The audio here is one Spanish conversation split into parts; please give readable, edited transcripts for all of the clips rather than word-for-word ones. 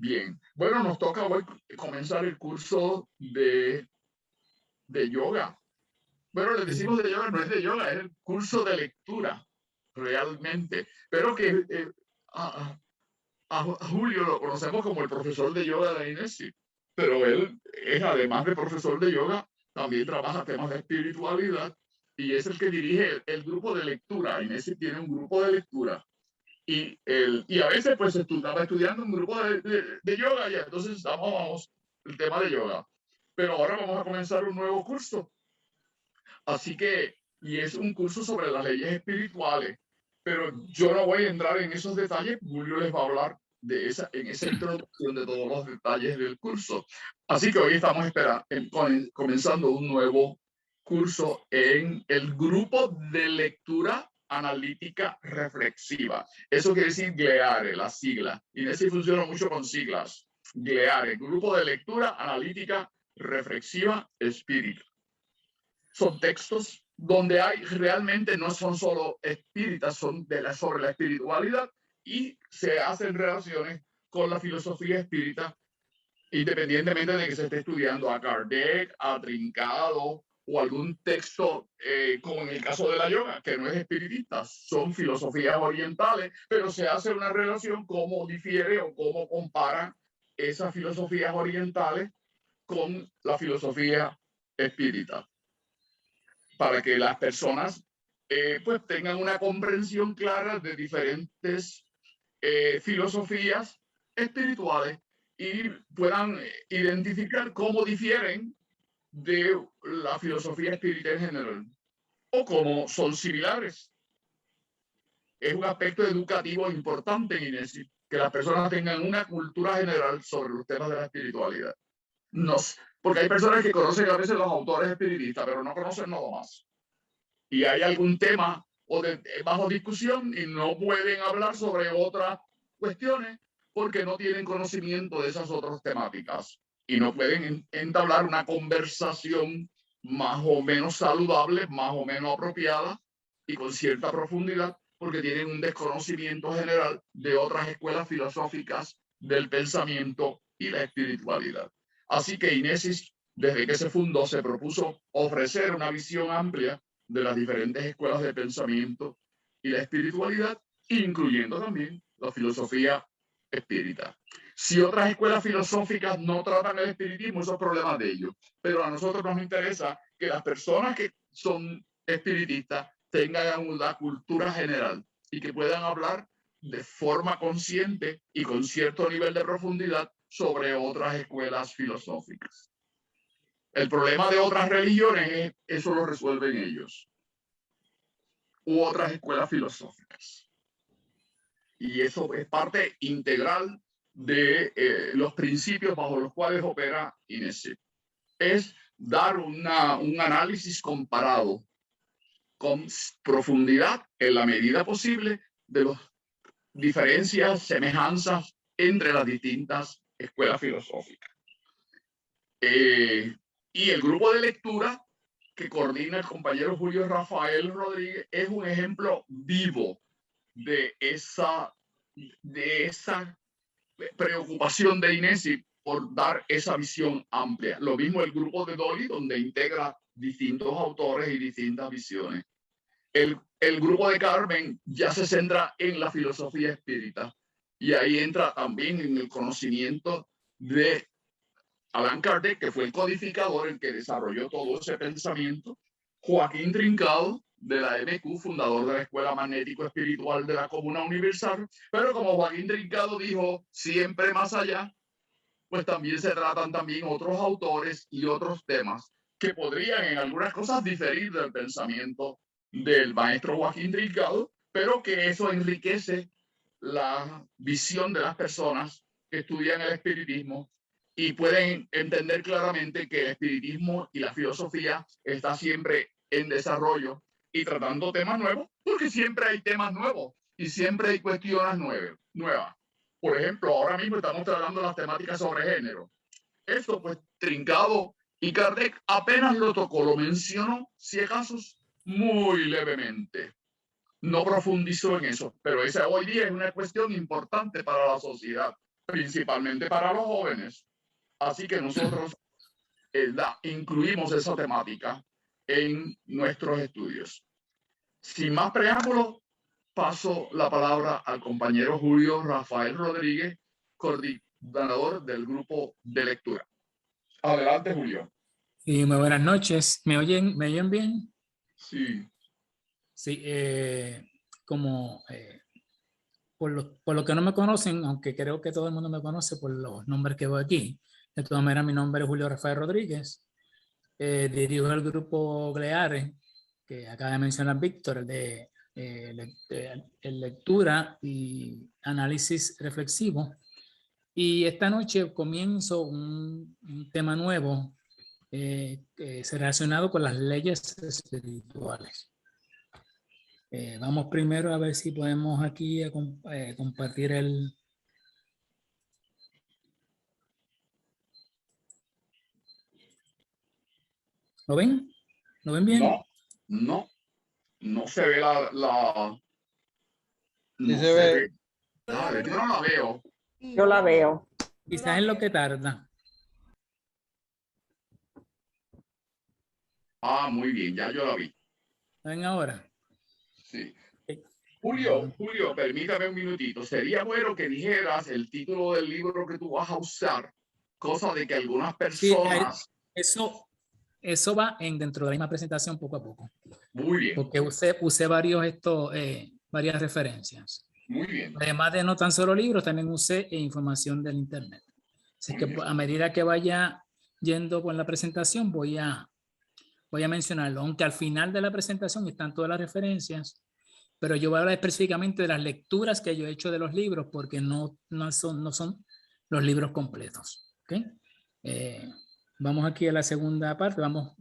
Bien, bueno, nos toca hoy comenzar el curso de yoga. Bueno, le Sí, decimos de yoga, no es de yoga, es el curso de lectura, realmente. Pero que a, a Julio lo conocemos como el profesor de yoga de INESI, pero él es, además de profesor de yoga, también trabaja temas de espiritualidad y es el que dirige el grupo de lectura. INESI tiene un grupo de lectura y a veces pues estaba estudiando un grupo de yoga y entonces estábamos el tema de yoga. Pero ahora vamos a comenzar un nuevo curso. Así que, y es un curso sobre las leyes espirituales, pero yo no voy a entrar en esos detalles. Julio les va a hablar en esa introducción de todos los detalles del curso. Así que hoy estamos comenzando un nuevo curso en el grupo de lectura analítica reflexiva. Eso quiere decir GLEARE, la sigla. Y ese funciona mucho con siglas. GLEARE, Grupo de Lectura Analítica Reflexiva Espírita. Son textos donde hay realmente no son solo espíritas, son sobre la espiritualidad y se hacen relaciones con la filosofía espírita, independientemente de que se esté estudiando a Kardec, a Trincado o algún texto, como en el caso de la yoga, que no es espiritista, son filosofías orientales, pero se hace una relación cómo difiere o cómo compara esas filosofías orientales con la filosofía espírita, para que las personas pues tengan una comprensión clara de diferentes filosofías espirituales y puedan identificar cómo difieren de la filosofía espírita en general o cómo son similares. Es un aspecto educativo importante en INESI, que las personas tengan una cultura general sobre los temas de la espiritualidad. No, porque hay personas que conocen a veces los autores espiritistas, pero no conocen nada más. Y hay algún tema o bajo discusión y no pueden hablar sobre otras cuestiones porque no tienen conocimiento de esas otras temáticas y no pueden entablar una conversación más o menos saludable, más o menos apropiada y con cierta profundidad porque tienen un desconocimiento general de otras escuelas filosóficas del pensamiento y la espiritualidad. Así que Inesis, desde que se fundó, se propuso ofrecer una visión amplia de las diferentes escuelas de pensamiento y la espiritualidad, incluyendo también la filosofía espírita. Si otras escuelas filosóficas no tratan el espiritismo, esos problemas de ellos. Pero a nosotros nos interesa que las personas que son espiritistas tengan una cultura general y que puedan hablar de forma consciente y con cierto nivel de profundidad sobre otras escuelas filosóficas. El problema de otras religiones es eso lo resuelven ellos u otras escuelas filosóficas. Y eso es parte integral de los principios bajo los cuales opera INESE. Es dar un análisis comparado con profundidad en la medida posible de las diferencias, semejanzas entre las distintas escuelas filosóficas. Y el grupo de lectura que coordina el compañero Julio Rafael Rodríguez es un ejemplo vivo de esa preocupación de INESI por dar esa visión amplia. Lo mismo el grupo de Dolly, donde integra distintos autores y distintas visiones. El grupo de Carmen ya se centra en la filosofía espírita y ahí entra también en el conocimiento de Allan Kardec, que fue el codificador, el que desarrolló todo ese pensamiento. Joaquín Trincado, de la MQ, fundador de la Escuela Magnético Espiritual de la Comuna Universal. Pero como Joaquín Trincado dijo, siempre más allá, pues también se tratan también otros autores y otros temas que podrían en algunas cosas diferir del pensamiento del maestro Joaquín Trincado, pero que eso enriquece la visión de las personas que estudian el espiritismo y pueden entender claramente que el espiritismo y la filosofía está siempre en desarrollo y tratando temas nuevos, porque siempre hay temas nuevos y siempre hay cuestiones nuevas. Por ejemplo, ahora mismo estamos tratando las temáticas sobre género. Esto, pues, Trincado y Kardec apenas lo tocó, lo mencionó, si acaso, muy levemente. No profundizó en eso, pero esa hoy día es una cuestión importante para la sociedad. principalmente para los jóvenes. Así que nosotros incluimos esa temática en nuestros estudios. Sin más preámbulos, paso la palabra al compañero Julio Rafael Rodríguez, coordinador del grupo de lectura. Adelante, Julio. Y muy buenas noches. ¿Me oyen bien? Sí. Sí, por lo que no me conocen, aunque creo que todo el mundo me conoce por los nombres que veo aquí. De todas maneras, mi nombre es Julio Rafael Rodríguez. Dirijo el grupo GLEARE, que acaba de mencionar Víctor, el de lectura y análisis reflexivo. Y esta noche comienzo un tema nuevo relacionado con las leyes espirituales. Vamos primero a ver si podemos aquí compartir el... ¿Lo ven? ¿Lo ven bien? No se ve Sí se ve. Dale, yo no la veo. Yo la veo. Quizás es lo que tarda. Muy bien, ya yo la vi. ¿Lo ven ahora? Sí. Julio, permítame un minutito. Sería bueno que dijeras el título del libro que tú vas a usar, cosa de que algunas personas... Sí, eso va dentro de la misma presentación poco a poco. Muy bien. Porque usé varias referencias. Muy bien. Además de no tan solo libros, también usé información del internet. Así que a medida que vaya yendo con la presentación, voy a mencionarlo. Aunque al final de la presentación están todas las referencias, pero yo voy a hablar específicamente de las lecturas que yo he hecho de los libros, porque no son los libros completos. ¿Okay? Vamos aquí a la segunda parte. Vamos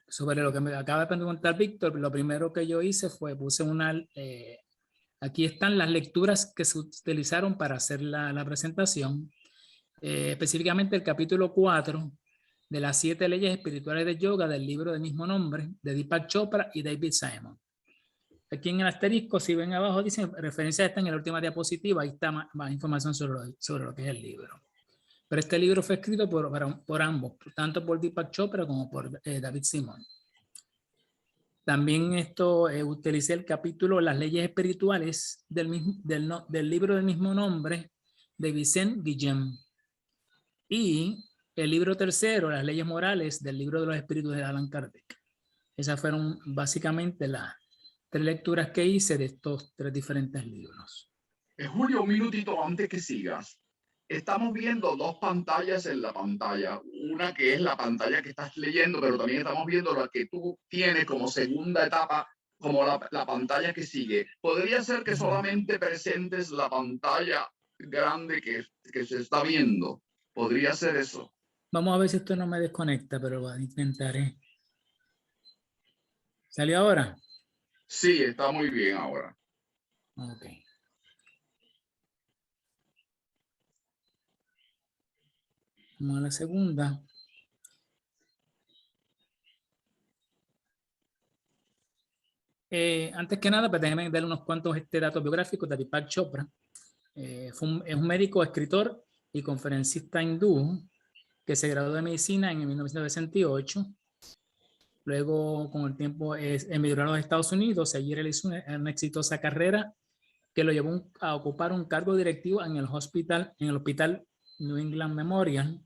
sobre lo que me acaba de preguntar Víctor. Lo primero que yo hice fue puse aquí están las lecturas que se utilizaron para hacer la presentación, específicamente el capítulo 4 de las 7 leyes espirituales de yoga del libro del mismo nombre de Deepak Chopra y David Simon. Aquí en el asterisco, si ven abajo, dicen referencia está en la última diapositiva, ahí está más información sobre lo que es el libro. Pero este libro fue escrito por ambos, tanto por Deepak Chopra como por David Simon. También utilicé el capítulo Las leyes espirituales del libro del mismo nombre de Vicente Guillem. Y el libro tercero, Las leyes morales del libro de los espíritus de Allan Kardec. Esas fueron básicamente las 3 lecturas que hice de estos 3 diferentes libros. Julio, un minutito antes que sigas. Estamos viendo 2 pantallas en la pantalla. Una que es la pantalla que estás leyendo, pero también estamos viendo la que tú tienes como segunda etapa, como la pantalla que sigue. ¿Podría ser que solamente presentes la pantalla grande que se está viendo? ¿Podría ser eso? Vamos a ver si esto no me desconecta, pero intentaré. ¿Salió ahora? Sí, está muy bien ahora. Ok. Vamos a la segunda. Antes que nada, pues déjenme darle unos cuantos datos biográficos de Deepak Chopra. Es un médico, escritor y conferencista hindú que se graduó de medicina en 1968. Luego, con el tiempo, emigró a los Estados Unidos. Allí realizó una exitosa carrera que lo llevó a ocupar un cargo directivo en el hospital New England Memorial.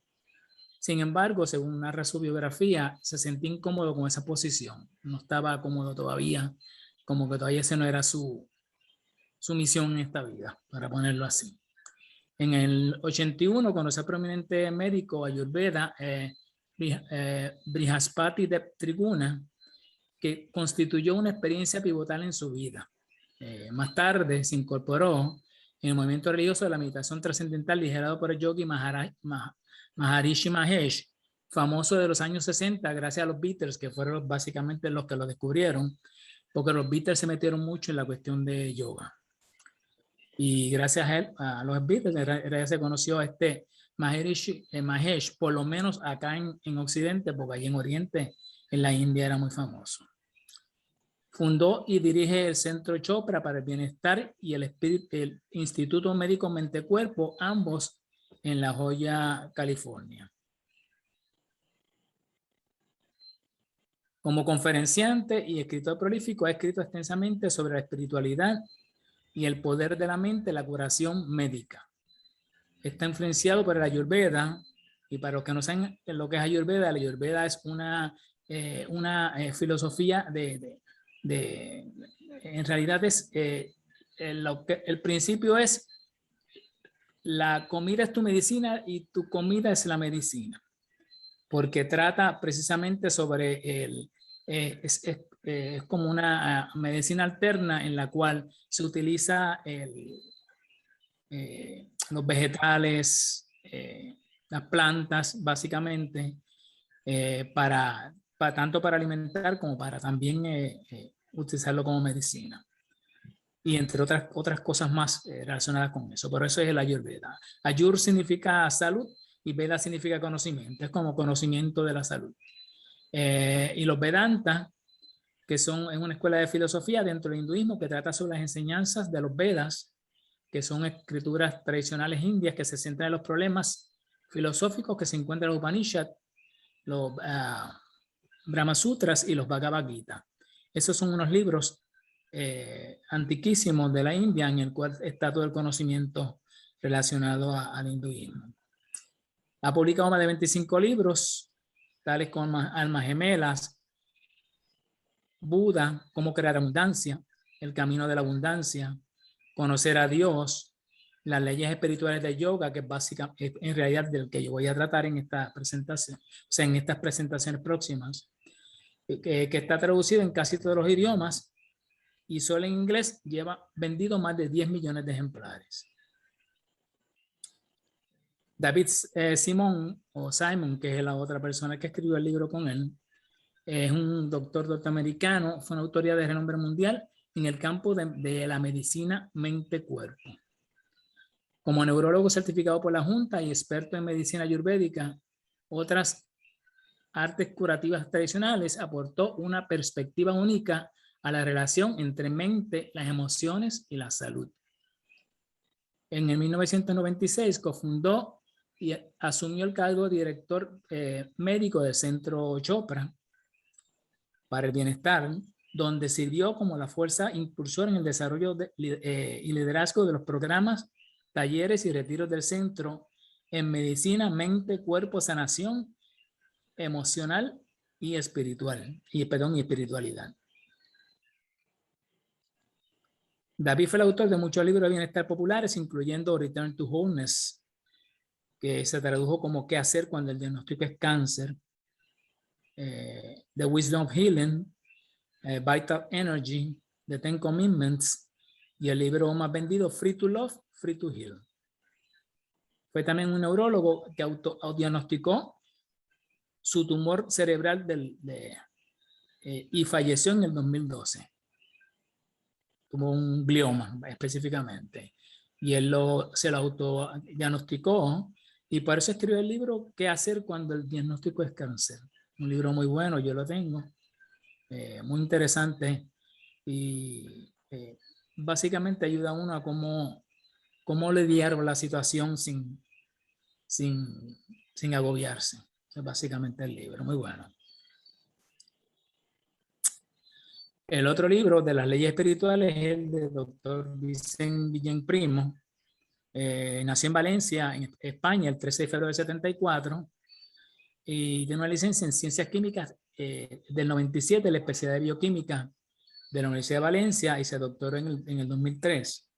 Sin embargo, según narra su biografía, se sentía incómodo con esa posición. No estaba cómodo todavía, como que todavía esa no era su misión en esta vida, para ponerlo así. En el 81 conoció al prominente médico ayurveda Brihaspati Triguna, que constituyó una experiencia pivotal en su vida. Más tarde se incorporó en el movimiento religioso de la meditación trascendental liderado por el yogi Maharishi Mahesh, famoso de los años 60 gracias a los Beatles, que fueron básicamente los que lo descubrieron, porque los Beatles se metieron mucho en la cuestión de yoga. Y gracias a él, a los Beatles, se conoció a Mahesh, por lo menos acá en Occidente, porque allí en Oriente, en la India, era muy famoso. Fundó y dirige el Centro Chopra para el Bienestar y el Instituto Médico Mente Cuerpo, ambos en La Joya, California. Como conferenciante y escritor prolífico, ha escrito extensamente sobre la espiritualidad y el poder de la mente, la curación médica. Está influenciado por la Ayurveda, y para los que no saben lo que es Ayurveda, la Ayurveda es una filosofía en realidad es, el principio es, la comida es tu medicina y tu comida es la medicina, porque trata precisamente sobre es como una medicina alterna en la cual se utiliza los vegetales, las plantas, básicamente, tanto para alimentar como para también utilizarlo como medicina. Y entre otras cosas más relacionadas con eso. Por eso es el Ayurveda. Ayur significa salud y Veda significa conocimiento. Es como conocimiento de la salud. Y los Vedantas, que es una escuela de filosofía dentro del hinduismo que trata sobre las enseñanzas de los Vedas, que son escrituras tradicionales indias que se centran en los problemas filosóficos que se encuentran en los Upanishad, los Brahma Sutras y los Bhagavad Gita. Esos son unos libros antiquísimos de la India en el cual está todo el conocimiento relacionado al hinduismo. Ha publicado más de 25 libros, tales como Almas Gemelas, Buda, Cómo crear abundancia, El camino de la abundancia, Conocer a Dios, Las leyes espirituales de yoga, que es básicamente en realidad del que yo voy a tratar en esta presentación, o sea, en estas presentaciones próximas, que está traducido en casi todos los idiomas y solo en inglés lleva vendido más de 10 millones de ejemplares. David Simon, que es la otra persona que escribió el libro con él, es un doctor norteamericano, fue una autoridad de renombre mundial en el campo de la medicina mente-cuerpo. Como neurólogo certificado por la Junta y experto en medicina ayurvédica, otras artes curativas tradicionales, aportó una perspectiva única a la relación entre mente, las emociones y la salud. En el 1996 cofundó y asumió el cargo de director médico del Centro Chopra para el Bienestar, donde sirvió como la fuerza impulsora en el desarrollo y liderazgo de los programas, talleres y retiros del centro en medicina, mente, cuerpo, sanación emocional y espiritual, y espiritualidad. David fue el autor de muchos libros de bienestar populares, incluyendo Return to Wholeness, que se tradujo como ¿Qué hacer cuando el diagnóstico es cáncer? The Wisdom of Healing, Vital Energy, The 10 Commitments, y el libro más vendido, Free to Love, Free to Heal. Fue también un neurólogo que autodiagnosticó su tumor cerebral y falleció en el 2012. Tuvo un glioma específicamente. Y él se lo autodiagnosticó y por eso escribió el libro ¿Qué hacer cuando el diagnóstico es cáncer? Un libro muy bueno, yo lo tengo, muy interesante y básicamente ayuda a uno a cómo lidiar con la situación sin agobiarse. Es básicamente el libro, muy bueno. El otro libro de las leyes espirituales es el de Dr. Vicente Guillén Primo. Nació en Valencia, en España, el 13 de febrero del 74 y tiene una licencia en Ciencias Químicas del 97, la especialidad de Bioquímica de la Universidad de Valencia y se doctoró en el 2003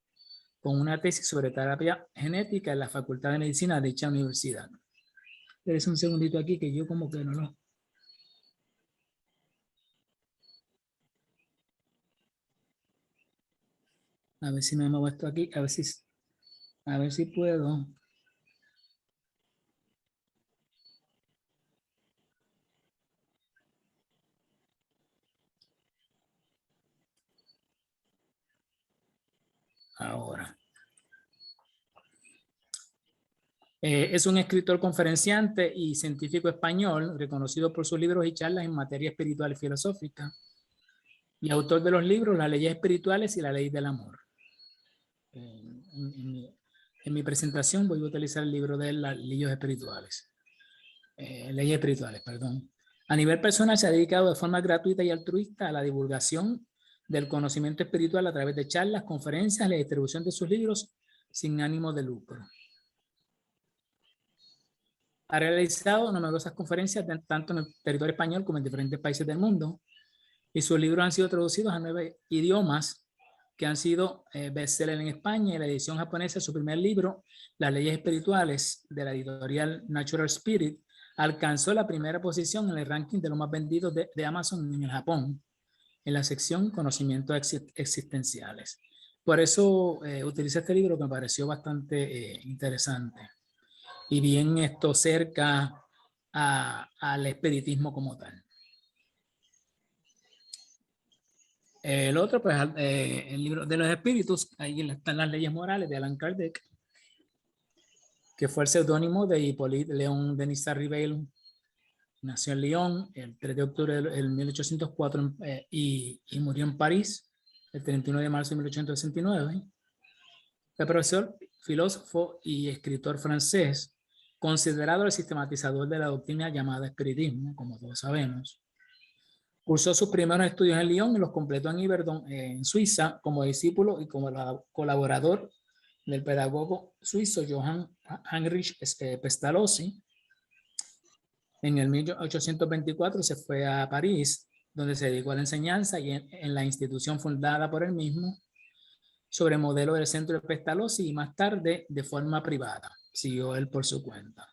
con una tesis sobre terapia genética en la Facultad de Medicina de dicha universidad. Espérese un segundito aquí que yo como que no lo... A ver si me muevo esto aquí, a ver si puedo. Ahora. Es un escritor, conferenciante y científico español, reconocido por sus libros y charlas en materia espiritual y filosófica. y autor de los libros Las leyes espirituales y la ley del amor. En mi presentación voy a utilizar el libro de las leyes espirituales. Leyes espirituales, perdón. A nivel personal se ha dedicado de forma gratuita y altruista a la divulgación del conocimiento espiritual a través de charlas, conferencias, la distribución de sus libros sin ánimo de lucro. Ha realizado numerosas conferencias tanto en el territorio español como en diferentes países del mundo, y sus libros han sido traducidos a 9 idiomas que han sido bestseller en España, y la edición japonesa de su primer libro, Las leyes espirituales, de la editorial Natural Spirit, alcanzó la primera posición en el ranking de los más vendidos de Amazon en el Japón, en la sección Conocimientos Existenciales. Por eso utilicé este libro que me pareció bastante interesante y bien cerca al espiritismo como tal. El otro, pues, el libro de los espíritus, ahí están las leyes morales de Allan Kardec, que fue el seudónimo de Hippolyte Léon Denis Rivel. Nació en Lyon el 3 de octubre de 1804 y murió en París el 31 de marzo de 1869. El profesor, filósofo y escritor francés, considerado el sistematizador de la doctrina llamada espiritismo, como todos sabemos. Cursó sus primeros estudios en Lyon y los completó en Yverdon, en Suiza, como discípulo y como colaborador del pedagogo suizo Johann Heinrich Pestalozzi. En el 1824 se fue a París, donde se dedicó a la enseñanza y en la institución fundada por él mismo, sobre modelo del centro de Pestalozzi, y más tarde de forma privada. Siguió él por su cuenta.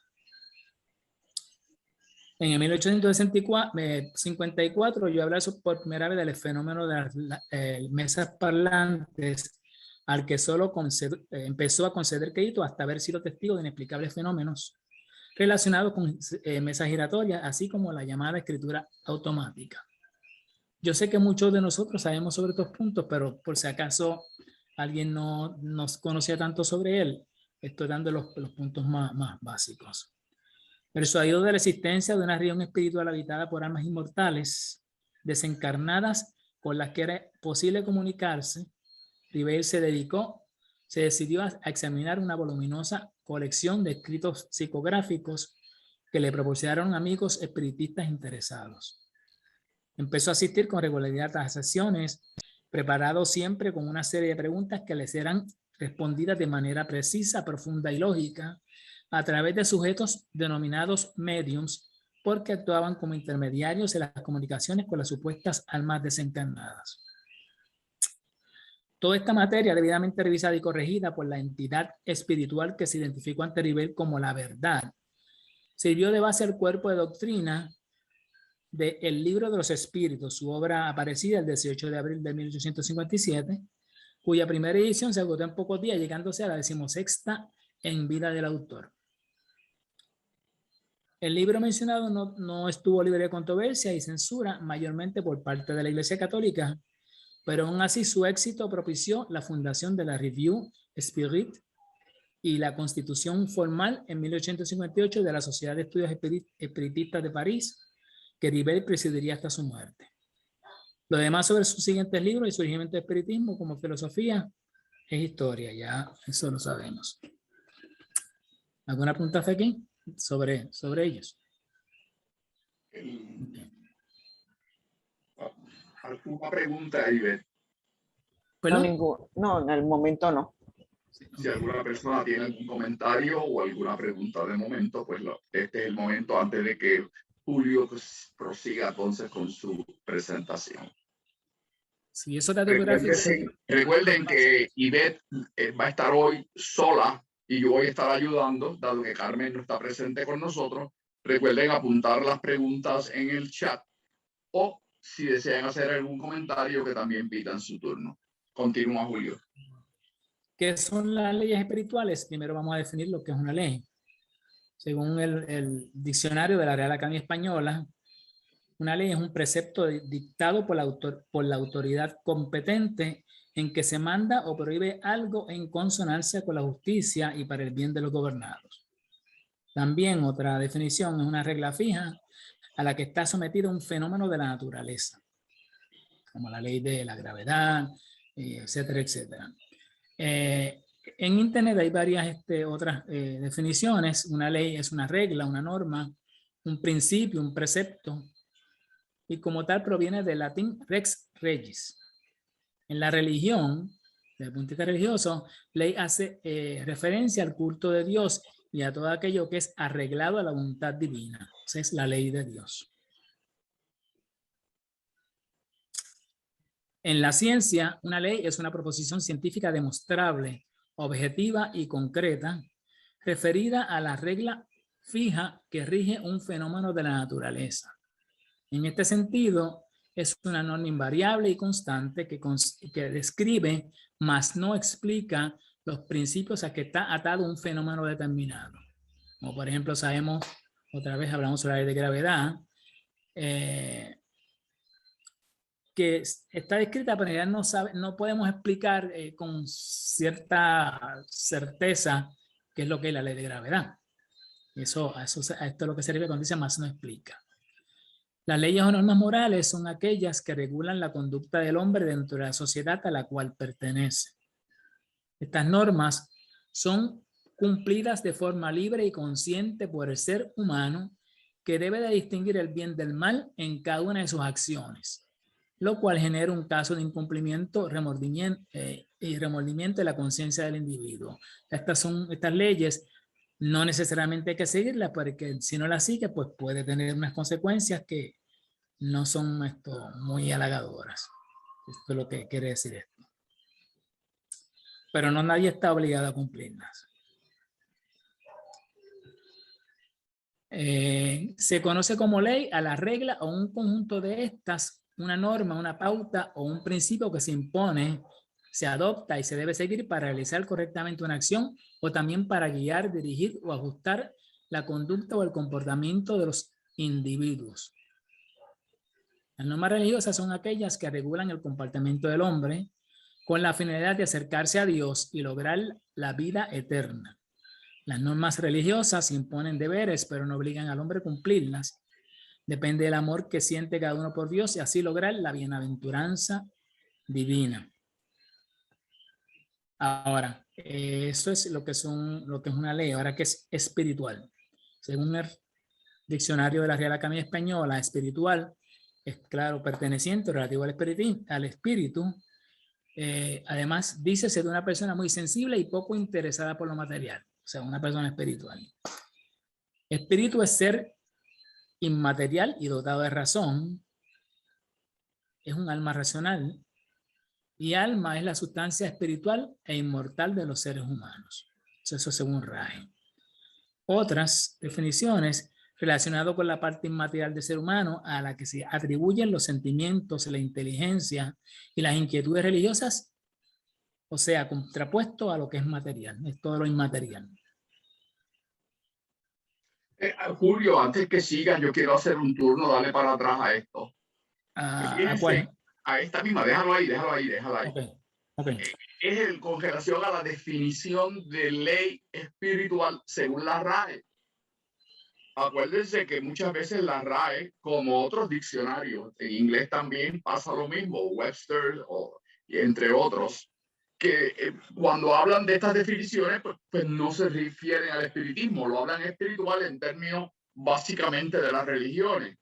En el 1854 yo hablé por primera vez del fenómeno de las mesas parlantes, al que solo empezó a conceder crédito hasta haber sido testigo de inexplicables fenómenos relacionados con mesas giratorias, así como la llamada escritura automática. Yo sé que muchos de nosotros sabemos sobre estos puntos, pero por si acaso alguien no nos conocía tanto sobre él, estoy dando los puntos más básicos. Persuadido de la existencia de una región espiritual habitada por almas inmortales, desencarnadas, con las que era posible comunicarse, Ribeiro se decidió a examinar una voluminosa colección de escritos psicográficos que le proporcionaron amigos espiritistas interesados. Empezó a asistir con regularidad a las sesiones, preparado siempre con una serie de preguntas que les eran respondidas de manera precisa, profunda y lógica, a través de sujetos denominados mediums, porque actuaban como intermediarios en las comunicaciones con las supuestas almas desencarnadas. Toda esta materia, debidamente revisada y corregida por la entidad espiritual que se identificó ante Rivel como la verdad, sirvió de base al cuerpo de doctrina de El Libro de los Espíritus, su obra aparecida el 18 de abril de 1857, cuya primera edición se agotó en pocos días, llegándose a la 16ª en vida del autor. El libro mencionado no estuvo libre de controversia y censura, mayormente por parte de la Iglesia Católica, pero aún así su éxito propició la fundación de la Revue Spirit y la constitución formal en 1858 de la Sociedad de Estudios Espiritistas de París, que Rivel presidiría hasta su muerte. Lo demás sobre sus siguientes libros y surgimiento del espiritismo como filosofía es historia, ya eso lo sabemos. ¿Alguna pregunta aquí sobre ellos? ¿Alguna pregunta, Ivette? No, en el momento no. Si alguna persona tiene algún comentario o alguna pregunta de momento, pues este es el momento antes de que Julio prosiga entonces con su presentación. Sí, eso dato gráfico. Recuerden que Ivette va a estar hoy sola y yo voy a estar ayudando, dado que Carmen no está presente con nosotros. Recuerden apuntar las preguntas en el chat o si desean hacer algún comentario que también pidan su turno. Continúa, Julio. ¿Qué son las leyes espirituales? Primero vamos a definir lo que es una ley. Según el diccionario de la Real Academia Española, una ley es un precepto dictado por la autoridad competente en que se manda o prohíbe algo en consonancia con la justicia y para el bien de los gobernados. También otra definición es una regla fija a la que está sometido un fenómeno de la naturaleza. como la ley de la gravedad, etcétera, etcétera. En Internet hay varias otras definiciones. Una ley es una regla, una norma, un principio, un precepto, y como tal proviene del latín rex regis. En la religión, desde el punto de vista religioso, ley hace referencia al culto de Dios y a todo aquello que es arreglado a la voluntad divina. Esa es la ley de Dios. En la ciencia, una ley es una proposición científica demostrable, objetiva y concreta, referida a la regla fija que rige un fenómeno de la naturaleza. En este sentido, es una norma invariable y constante que describe, mas no explica los principios a que está atado un fenómeno determinado. Como por ejemplo, sabemos, otra vez hablamos sobre la ley de gravedad, que está descrita, pero ya no podemos explicar con cierta certeza qué es lo que es la ley de gravedad. A esto es lo que se refiere cuando dice más no explica. Las leyes o normas morales son aquellas que regulan la conducta del hombre dentro de la sociedad a la cual pertenece. Estas normas son cumplidas de forma libre y consciente por el ser humano, que debe de distinguir el bien del mal en cada una de sus acciones, lo cual genera un caso de incumplimiento y remordimiento de la conciencia del individuo. Estas leyes no necesariamente hay que seguirlas, porque si no las sigue, pues puede tener unas consecuencias que no son muy halagadoras. Esto es lo que quiere decir esto. Pero no, nadie está obligado a cumplirlas. Se conoce como ley a la regla o un conjunto de estas, una norma, una pauta o un principio que se impone, se adopta y se debe seguir para realizar correctamente una acción, o también para guiar, dirigir o ajustar la conducta o el comportamiento de los individuos. Las normas religiosas son aquellas que regulan el comportamiento del hombre con la finalidad de acercarse a Dios y lograr la vida eterna. Las normas religiosas imponen deberes, pero no obligan al hombre a cumplirlas. Depende del amor que siente cada uno por Dios y así lograr la bienaventuranza divina. Ahora, eso es lo que es una ley. Ahora, ¿qué es espiritual? Según el diccionario de la Real Academia Española, espiritual es, claro, perteneciente, relativo al espíritu. Además, dice ser una persona muy sensible y poco interesada por lo material. O sea, una persona espiritual. Espíritu es ser inmaterial y dotado de razón. Es un alma racional. Y alma es la sustancia espiritual e inmortal de los seres humanos. Eso según Rae. Otras definiciones relacionadas con la parte inmaterial del ser humano, a la que se atribuyen los sentimientos, la inteligencia y las inquietudes religiosas, o sea, contrapuesto a lo que es material, es todo lo inmaterial. Julio, antes que sigas, yo quiero hacer un turno, dale para atrás a esto. ¿A cuál? A esta misma, déjalo ahí. Okay. Es con relación a la definición de ley espiritual según la RAE. Acuérdense que muchas veces la RAE, como otros diccionarios, en inglés también pasa lo mismo, Webster y entre otros, que cuando hablan de estas definiciones, pues no se refieren al espiritismo, lo hablan espiritual en términos básicamente de las religiones.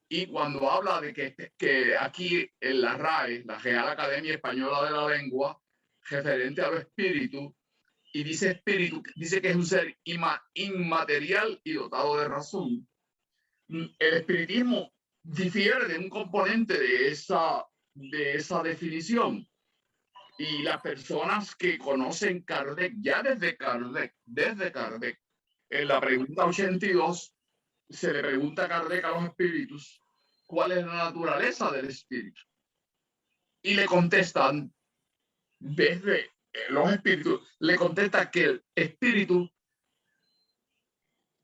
Y cuando habla de que aquí en la RAE, la Real Academia Española de la Lengua, referente a los espíritus, y dice espíritu, dice que es un ser inmaterial y dotado de razón. El espiritismo difiere de un componente de esa definición. Y las personas que conocen Kardec, ya desde Kardec, en la pregunta 82, se le pregunta a Kardec a los espíritus cuál es la naturaleza del espíritu. Y le contestan, desde los espíritus, le contesta que el espíritu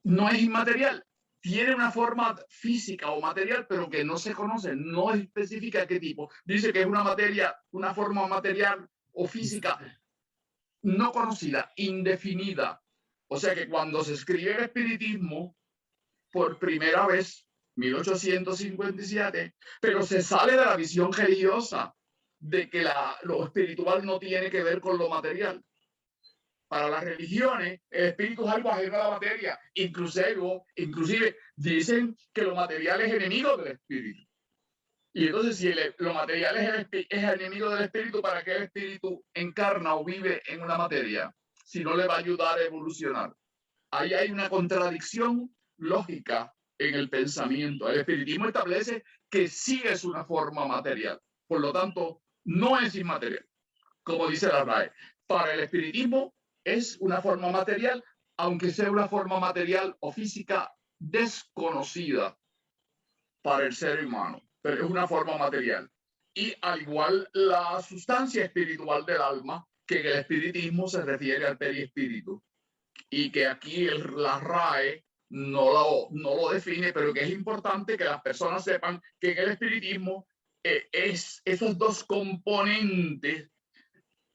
no es inmaterial, tiene una forma física o material, pero que no se conoce, no especifica qué tipo. Dice que es una forma material o física no conocida, indefinida. O sea que cuando se escribe el espiritismo, por primera vez 1857, pero se sale de la visión religiosa de que lo espiritual no tiene que ver con lo material. Para las religiones, el espíritu es algo ajeno a la materia. Inclusive dicen que lo material es enemigo del espíritu. Y entonces, si lo material es el enemigo del espíritu, ¿para qué el espíritu encarna o vive en una materia? Si no le va a ayudar a evolucionar. Ahí hay una contradicción lógica en el pensamiento. El espiritismo establece que sí es una forma material. Por lo tanto, no es inmaterial, como dice la RAE. Para el espiritismo es una forma material, aunque sea una forma material o física desconocida para el ser humano, pero es una forma material. Y al igual la sustancia espiritual del alma, que en el espiritismo se refiere al perispíritu, y que aquí la RAE no lo define, pero que es importante que las personas sepan que en el espiritismo es esos dos componentes.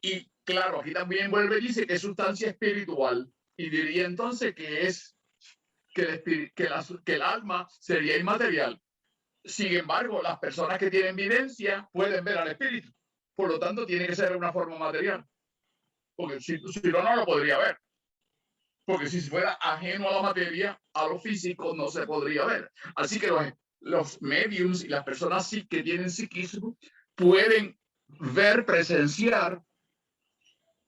Y claro, aquí también vuelve y dice que es sustancia espiritual, y diría entonces que es que el alma sería inmaterial. Sin embargo, las personas que tienen vivencia pueden ver al espíritu. Por lo tanto, tiene que ser una forma material. Porque si no, no lo podría ver. Porque si fuera ajeno a la materia, a lo físico, no se podría ver. Así que los mediums y las personas que tienen psiquismo pueden ver, presenciar,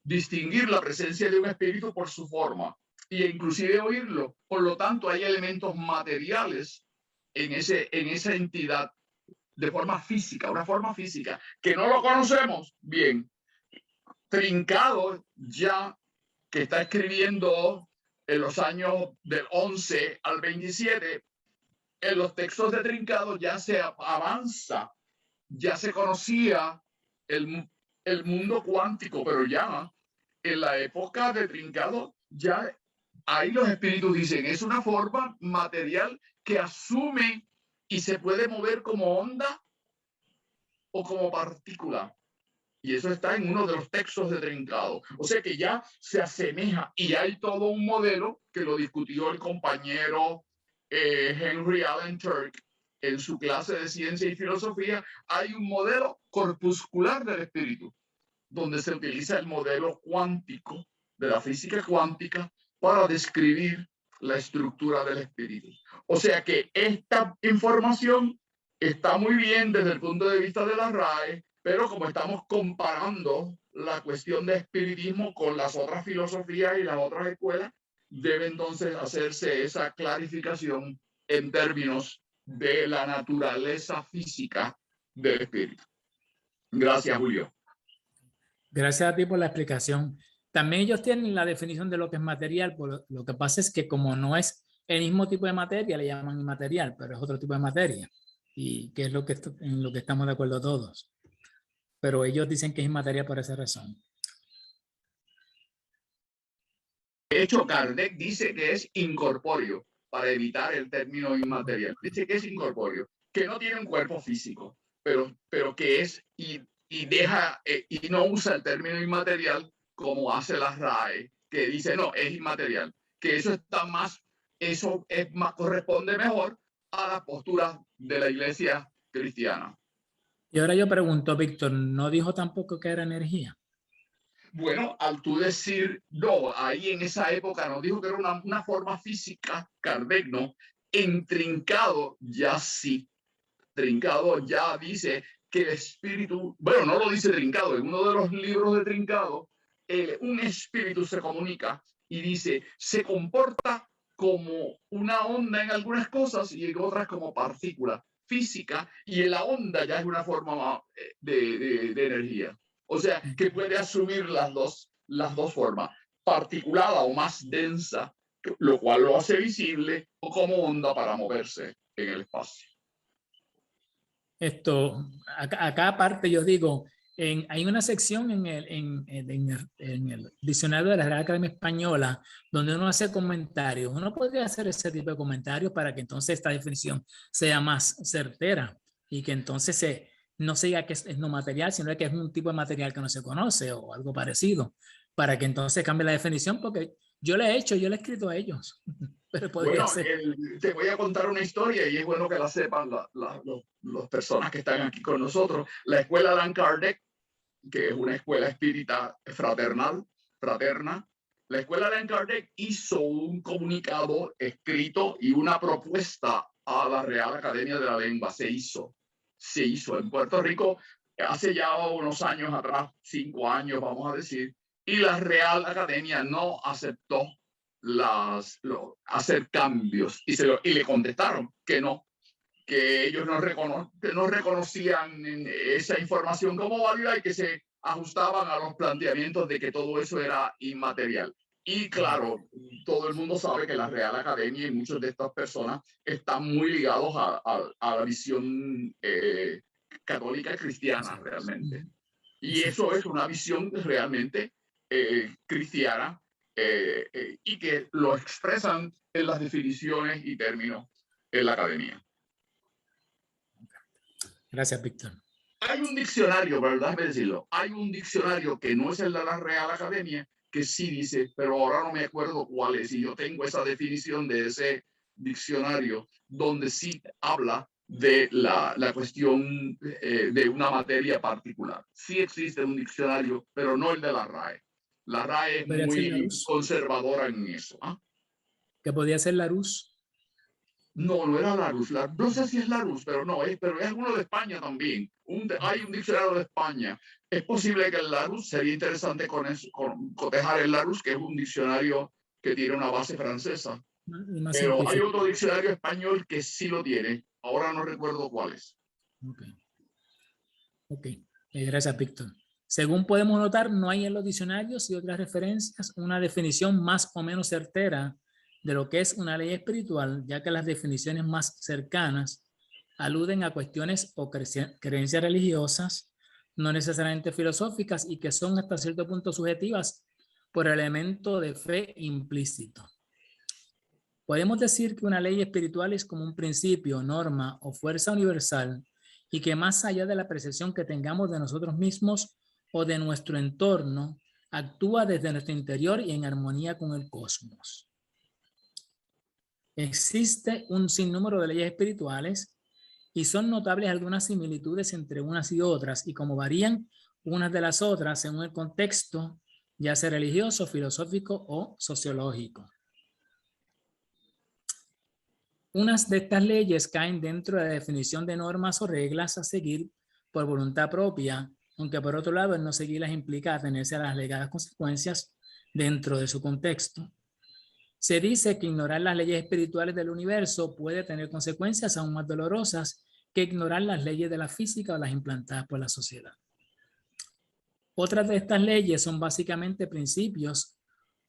distinguir la presencia de un espíritu por su forma e inclusive oírlo. Por lo tanto, hay elementos materiales en esa entidad de forma física, una forma física, que no lo conocemos bien. Trincado, ya que está escribiendo en los años del 11 al 27, en los textos de Trincado ya se avanza, ya se conocía el mundo cuántico, pero ya en la época de Trincado, ya ahí los espíritus dicen, es una forma material que asume y se puede mover como onda o como partícula. Y eso está en uno de los textos de Trincado. O sea que ya se asemeja y hay todo un modelo que lo discutió el compañero Henry Allen Turk en su clase de ciencia y filosofía. Hay un modelo corpuscular del espíritu, donde se utiliza el modelo cuántico de la física cuántica para describir la estructura del espíritu. O sea que esta información está muy bien desde el punto de vista de la RAE, pero como estamos comparando la cuestión de espiritismo con las otras filosofías y las otras escuelas, debe entonces hacerse esa clarificación en términos de la naturaleza física del espíritu. Gracias, Julio. Gracias a ti por la explicación. También ellos tienen la definición de lo que es material, por lo que pasa es que como no es el mismo tipo de materia, le llaman inmaterial, pero es otro tipo de materia, y que es en lo que estamos de acuerdo todos. Pero ellos dicen que es inmaterial por esa razón. De hecho, Kardec dice que es incorpóreo, para evitar el término inmaterial. Dice que es incorpóreo, que no tiene un cuerpo físico, pero que es y no usa el término inmaterial como hace la RAE, que dice no, es inmaterial, que eso corresponde mejor a la postura de la Iglesia cristiana. Y ahora yo pregunto, Víctor, ¿no dijo tampoco que era energía? Bueno, al tú decir no, ahí en esa época nos dijo que era una forma física, Kardec, ¿no? En Trincado ya sí. Trincado ya dice que el espíritu, bueno, no lo dice Trincado, en uno de los libros de Trincado, un espíritu se comunica y dice, se comporta como una onda en algunas cosas y en otras como partícula física, y en la onda ya es una forma de energía. O sea, que puede asumir las dos formas, particulada o más densa, lo cual lo hace visible, o como onda para moverse en el espacio. Acá aparte yo digo, hay una sección en el diccionario de la Real Academia Española donde uno hace comentarios. Uno podría hacer ese tipo de comentarios para que entonces esta definición sea más certera y que entonces no se diga que es no material, sino que es un tipo de material que no se conoce o algo parecido, para que entonces cambie la definición, porque yo le he escrito a ellos. pero podría Bueno, ser. te voy a contar una historia y es bueno que la sepan las personas que están aquí con nosotros. La escuela Allan Kardec, que es una escuela espírita fraterna, la escuela Allan Kardec hizo un comunicado escrito y una propuesta a la Real Academia de la Lengua. Se hizo en Puerto Rico hace ya unos años atrás, 5 años, vamos a decir, y la Real Academia no aceptó hacer cambios y le contestaron que no, que ellos que no reconocían esa información como válida y que se ajustaban a los planteamientos de que todo eso era inmaterial. Y claro, todo el mundo sabe que la Real Academia y muchas de estas personas están muy ligados a la visión católica cristiana realmente. Y eso es una visión realmente cristiana y que lo expresan en las definiciones y términos en la academia. Gracias, Víctor. Hay un diccionario, ¿verdad? Déjame decirlo. Hay un diccionario que no es el de la Real Academia, que sí dice, pero ahora no me acuerdo cuál es. Y yo tengo esa definición de ese diccionario donde sí habla de la cuestión de una materia particular. Sí existe un diccionario, pero no el de la RAE. La RAE es muy conservadora en eso. ¿Ah? ¿Qué podía ser Larousse? No, no era Larousse. No sé si es Larousse, pero no, pero es uno de España también. Hay un diccionario de España. Es posible que el Larousse, sería interesante cotejar el Larousse, que es un diccionario que tiene una base francesa. Pero hay otro diccionario español que sí lo tiene. Ahora no recuerdo cuál es. Ok. Gracias, Víctor. Según podemos notar, no hay en los diccionarios y otras referencias una definición más o menos certera de lo que es una ley espiritual, ya que las definiciones más cercanas aluden a cuestiones o creencias religiosas, no necesariamente filosóficas, y que son hasta cierto punto subjetivas por elemento de fe implícito. Podemos decir que una ley espiritual es como un principio, norma o fuerza universal, y que más allá de la percepción que tengamos de nosotros mismos o de nuestro entorno, actúa desde nuestro interior y en armonía con el cosmos. Existe un sinnúmero de leyes espirituales y son notables algunas similitudes entre unas y otras, y como varían unas de las otras según el contexto, ya sea religioso, filosófico o sociológico. Unas de estas leyes caen dentro de la definición de normas o reglas a seguir por voluntad propia, aunque por otro lado el no seguirlas implica atenerse a las alegadas consecuencias dentro de su contexto. Se dice que ignorar las leyes espirituales del universo puede tener consecuencias aún más dolorosas que ignorar las leyes de la física o las implantadas por la sociedad. Otras de estas leyes son básicamente principios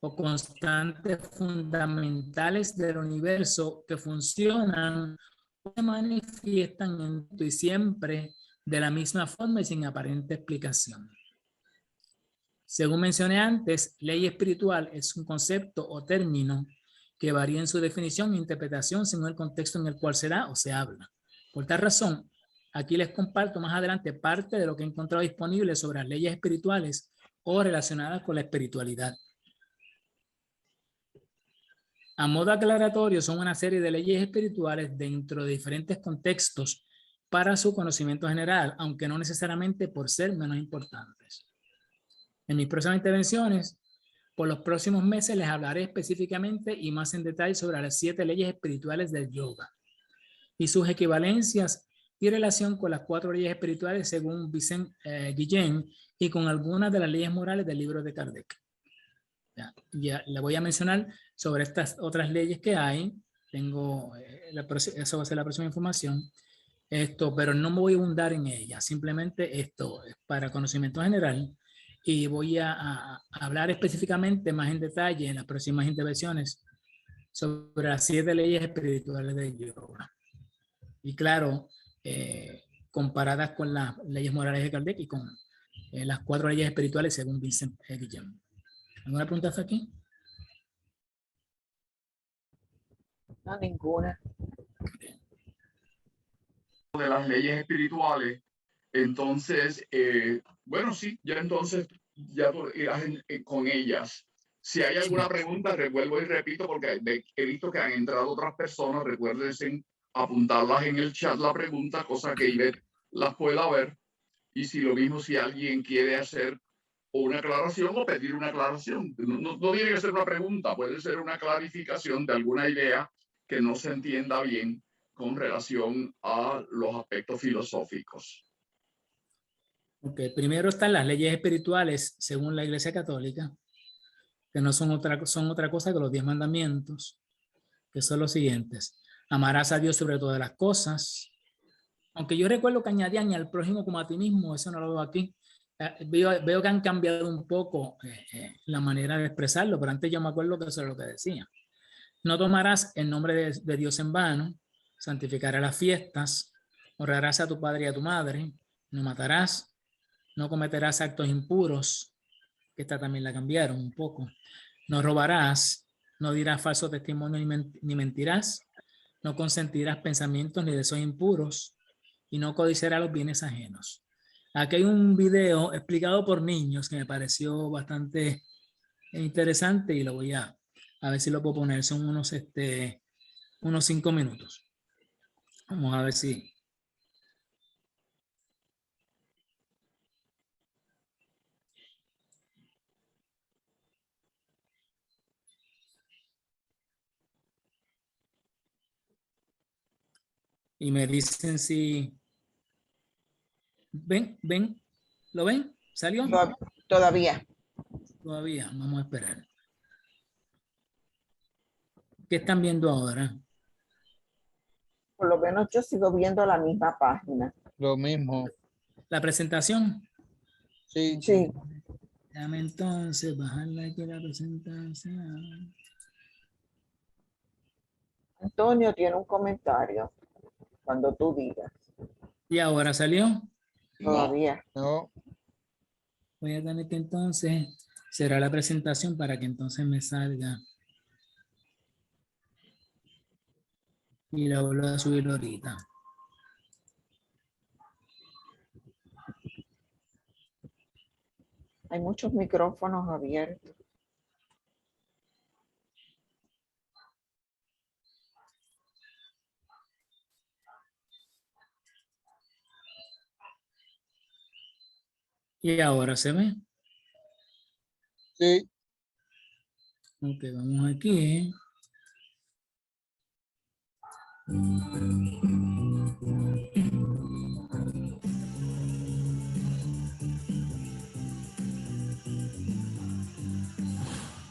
o constantes fundamentales del universo que funcionan o se manifiestan en todo y siempre de la misma forma y sin aparente explicación. Según mencioné antes, ley espiritual es un concepto o término que varía en su definición e interpretación según el contexto en el cual se da o se habla. Por tal razón, aquí les comparto más adelante parte de lo que he encontrado disponible sobre las leyes espirituales o relacionadas con la espiritualidad. A modo aclaratorio, son una serie de leyes espirituales dentro de diferentes contextos para su conocimiento general, aunque no necesariamente por ser menos importantes. En mis próximas intervenciones, por los próximos meses, les hablaré específicamente y más en detalle sobre las 7 leyes espirituales del yoga y sus equivalencias y relación con las 4 leyes espirituales según Vicente Guillén y con algunas de las leyes morales del libro de Kardec. Ya le voy a mencionar sobre estas otras leyes que hay. Tengo, eso va a ser la próxima información. Pero no me voy a abundar en ella. Simplemente esto es para conocimiento general. Y voy a hablar específicamente más en detalle en las próximas intervenciones sobre las 7 leyes espirituales del yoga. Y claro, comparadas con las leyes morales de Kardec y con las 4 leyes espirituales según Vincent Guillén. ¿Alguna pregunta hasta aquí? No, ninguna. De las leyes espirituales, entonces, bueno, sí, ya entonces ya irás con ellas. Si hay alguna pregunta, revuelvo y repito, porque he visto que han entrado otras personas. Recuérdense apuntarlas en el chat la pregunta, cosa que Ivette las pueda ver. Y si lo mismo, si alguien quiere hacer una aclaración o pedir una aclaración. No tiene que ser una pregunta, puede ser una clarificación de alguna idea que no se entienda bien con relación a los aspectos filosóficos. Ok, primero están las leyes espirituales según la Iglesia Católica, que no son otra cosa que los 10 mandamientos, que son los siguientes. Amarás a Dios sobre todas las cosas. Aunque yo recuerdo que añadían al prójimo como a ti mismo, eso no lo veo aquí. Veo que han cambiado un poco la manera de expresarlo, pero antes yo me acuerdo que eso es lo que decía. No tomarás el nombre de Dios en vano, santificarás las fiestas, honrarás a tu padre y a tu madre, no matarás, no cometerás actos impuros, que esta también la cambiaron un poco, no robarás, no dirás falso testimonio ni mentirás, no consentirás pensamientos ni deseos impuros y no codiciarás los bienes ajenos. Aquí hay un video explicado por niños que me pareció bastante interesante y lo voy a ver si lo puedo poner. Son unos 5 minutos. Vamos a ver si. Y me dicen si. ¿Ven? ¿Lo ven? ¿Salió? Todavía. Todavía. Vamos a esperar. ¿Qué están viendo ahora? Por lo menos yo sigo viendo la misma página. Lo mismo. ¿La presentación? Sí. Sí. Déjame entonces bajarla aquí la presentación. Antonio tiene un comentario cuando tú digas. ¿Y ahora salió? Todavía. No. Voy a tener que entonces cerrar la presentación para que entonces me salga. Y la vuelvo a subir ahorita. Hay muchos micrófonos abiertos. ¿Y ahora se ve? Sí. Ok, vamos aquí.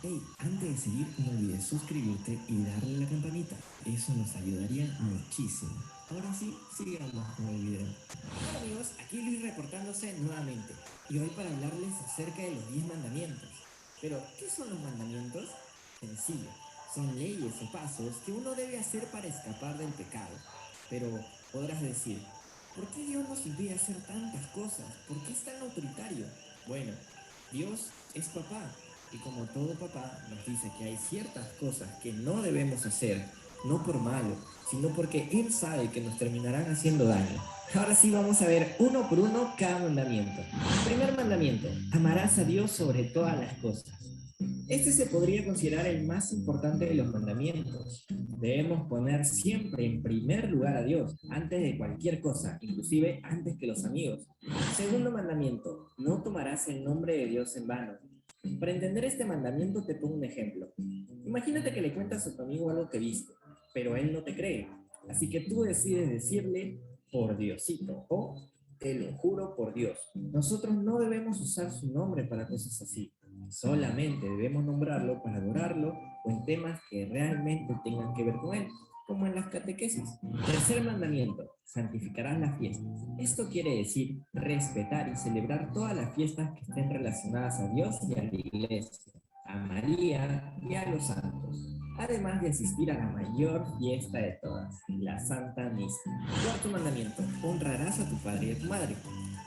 Hey, antes de seguir, no olvides suscribirte y darle a la campanita. Eso nos ayudaría muchísimo. Ahora sí, sigamos con el video. Hola amigos, aquí Luis reportándose nuevamente. Y hoy para hablarles acerca de los 10 mandamientos. Pero, ¿qué son los mandamientos? Sencillo, son leyes o pasos que uno debe hacer para escapar del pecado. Pero podrás decir, ¿por qué Dios nos impide hacer tantas cosas? ¿Por qué es tan autoritario? Bueno, Dios es papá. Y como todo papá nos dice que hay ciertas cosas que no debemos hacer, no por malo, sino porque Él sabe que nos terminarán haciendo daño. Ahora sí vamos a ver uno por uno cada mandamiento. Primer mandamiento, amarás a Dios sobre todas las cosas. Este se podría considerar el más importante de los mandamientos. Debemos poner siempre en primer lugar a Dios, antes de cualquier cosa, inclusive antes que los amigos. Segundo mandamiento, no tomarás el nombre de Dios en vano. Para entender este mandamiento te pongo un ejemplo. Imagínate que le cuentas a tu amigo algo que viste, pero él no te cree. Así que tú decides decirle por Diosito o te lo juro por Dios. Nosotros no debemos usar su nombre para cosas así. Solamente debemos nombrarlo para adorarlo o en temas que realmente tengan que ver con él, como en las catequesis. Tercer mandamiento, santificarás las fiestas. Esto quiere decir respetar y celebrar todas las fiestas que estén relacionadas a Dios y a la Iglesia, a María y a los santos, además de asistir a la mayor fiesta de todas, la Santa Misa. Cuarto mandamiento, honrarás a tu padre y a tu madre.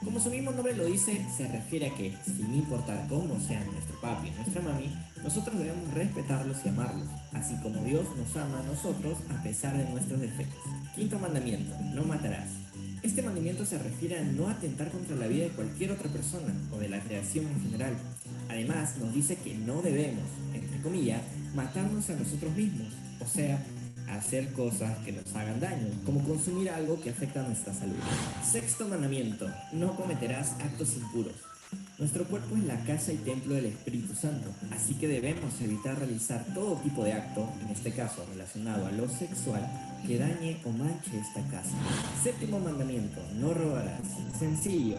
Como su mismo nombre lo dice, se refiere a que, sin importar cómo sean nuestro papi y nuestra mami, nosotros debemos respetarlos y amarlos, así como Dios nos ama a nosotros a pesar de nuestros defectos. Quinto mandamiento, no matarás. Este mandamiento se refiere a no atentar contra la vida de cualquier otra persona o de la creación en general. Además, nos dice que no debemos, entre entre comillas, matarnos a nosotros mismos, o sea, hacer cosas que nos hagan daño, como consumir algo que afecta a nuestra salud. Sexto mandamiento, no cometerás actos impuros. Nuestro cuerpo es la casa y templo del Espíritu Santo, así que debemos evitar realizar todo tipo de acto, en este caso relacionado a lo sexual, que dañe o manche esta casa. Séptimo mandamiento, no robarás. Sencillo.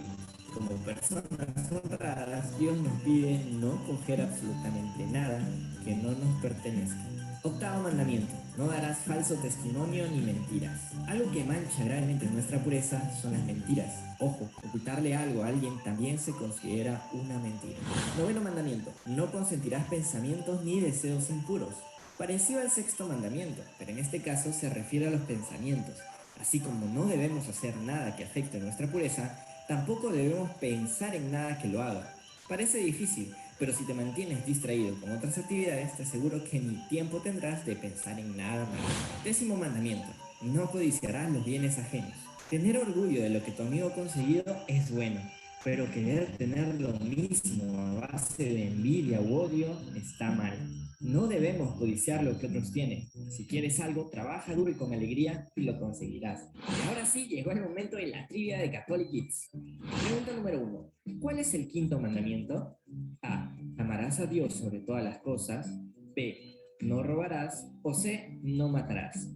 Como personas honradas, Dios nos pide no coger absolutamente nada que no nos pertenezca. Octavo mandamiento, no darás falso testimonio ni mentiras. Algo que mancha gravemente nuestra pureza son las mentiras. Ojo, ocultarle algo a alguien también se considera una mentira. Noveno mandamiento, no consentirás pensamientos ni deseos impuros. Parecido al sexto mandamiento, pero en este caso se refiere a los pensamientos. Así como no debemos hacer nada que afecte nuestra pureza, tampoco debemos pensar en nada que lo haga. Parece difícil, pero si te mantienes distraído con otras actividades, te aseguro que ni tiempo tendrás de pensar en nada más. Décimo mandamiento, no codiciarás los bienes ajenos. Tener orgullo de lo que tu amigo ha conseguido es bueno, pero querer tener lo mismo a base de envidia u odio está mal. No debemos codiciar lo que otros tienen. Si quieres algo, trabaja duro y con alegría y lo conseguirás. Y ahora sí, llegó el momento de la trivia de Catholic Kids. Pregunta número 1. ¿Cuál es el quinto mandamiento? A. Amarás a Dios sobre todas las cosas. B. No robarás. O C. No matarás.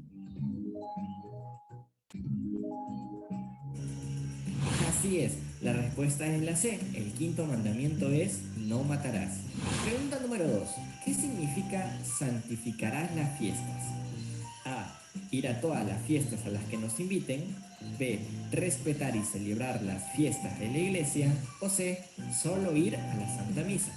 Así es, la respuesta es la C. El quinto mandamiento es no matarás. Pregunta número 2. ¿Qué significa santificarás las fiestas? A. Ir a todas las fiestas a las que nos inviten. B. Respetar y celebrar las fiestas de la iglesia. O C. Solo ir a la Santa Misa.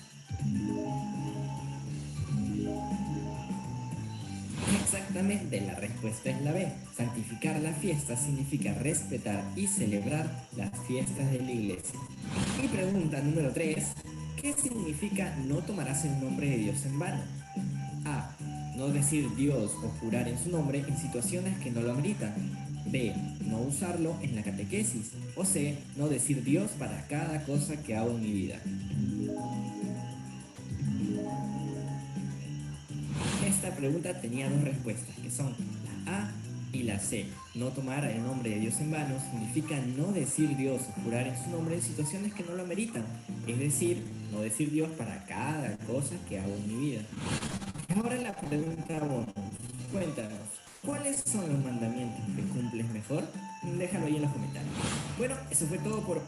Exactamente, la respuesta es la B. Santificar la fiesta significa respetar y celebrar las fiestas de la iglesia. Y pregunta número 3. ¿Qué significa no tomarás el nombre de Dios en vano? A. No decir Dios o jurar en su nombre en situaciones que no lo ameritan. B. No usarlo en la catequesis. O C. No decir Dios para cada cosa que hago en mi vida. Esta pregunta tenía dos respuestas, que son la A y la C. No tomar el nombre de Dios en vano significa no decir Dios o jurar en su nombre en situaciones que no lo ameritan. Es decir, no decir Dios para cada cosa que hago en mi vida. Ahora la pregunta bonus. Cuéntanos, ¿cuáles son los mandamientos que cumples mejor? Déjalo ahí en los comentarios. Bueno, eso fue todo por...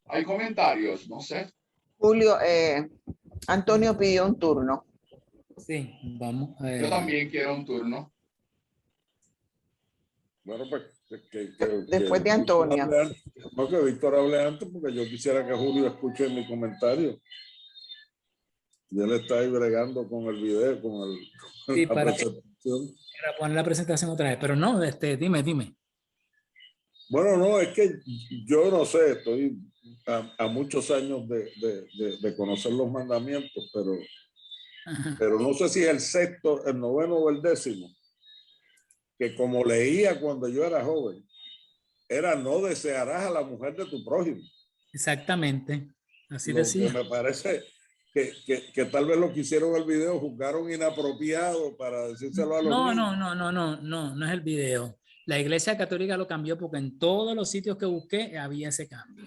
Hay comentarios, no sé. Julio, Antonio pidió un turno. Sí, vamos. Yo también quiero un turno. Bueno, pues Después de Antonio. No, que Víctor hable antes porque yo quisiera que Julio escuche mi comentario. Y él está ahí bregando con el video, Sí, la para presentación. poner la presentación otra vez, pero no, dime. Bueno, no, es que yo no sé, estoy a muchos años de conocer los mandamientos, pero no sé si es el sexto, el noveno o el décimo, que como leía cuando yo era joven, era no desearás a la mujer de tu prójimo. Exactamente, así Lo decía. que me parece que tal vez lo que hicieron el video juzgaron inapropiado para decírselo a los niños. No es el video. La Iglesia Católica lo cambió porque en todos los sitios que busqué había ese cambio.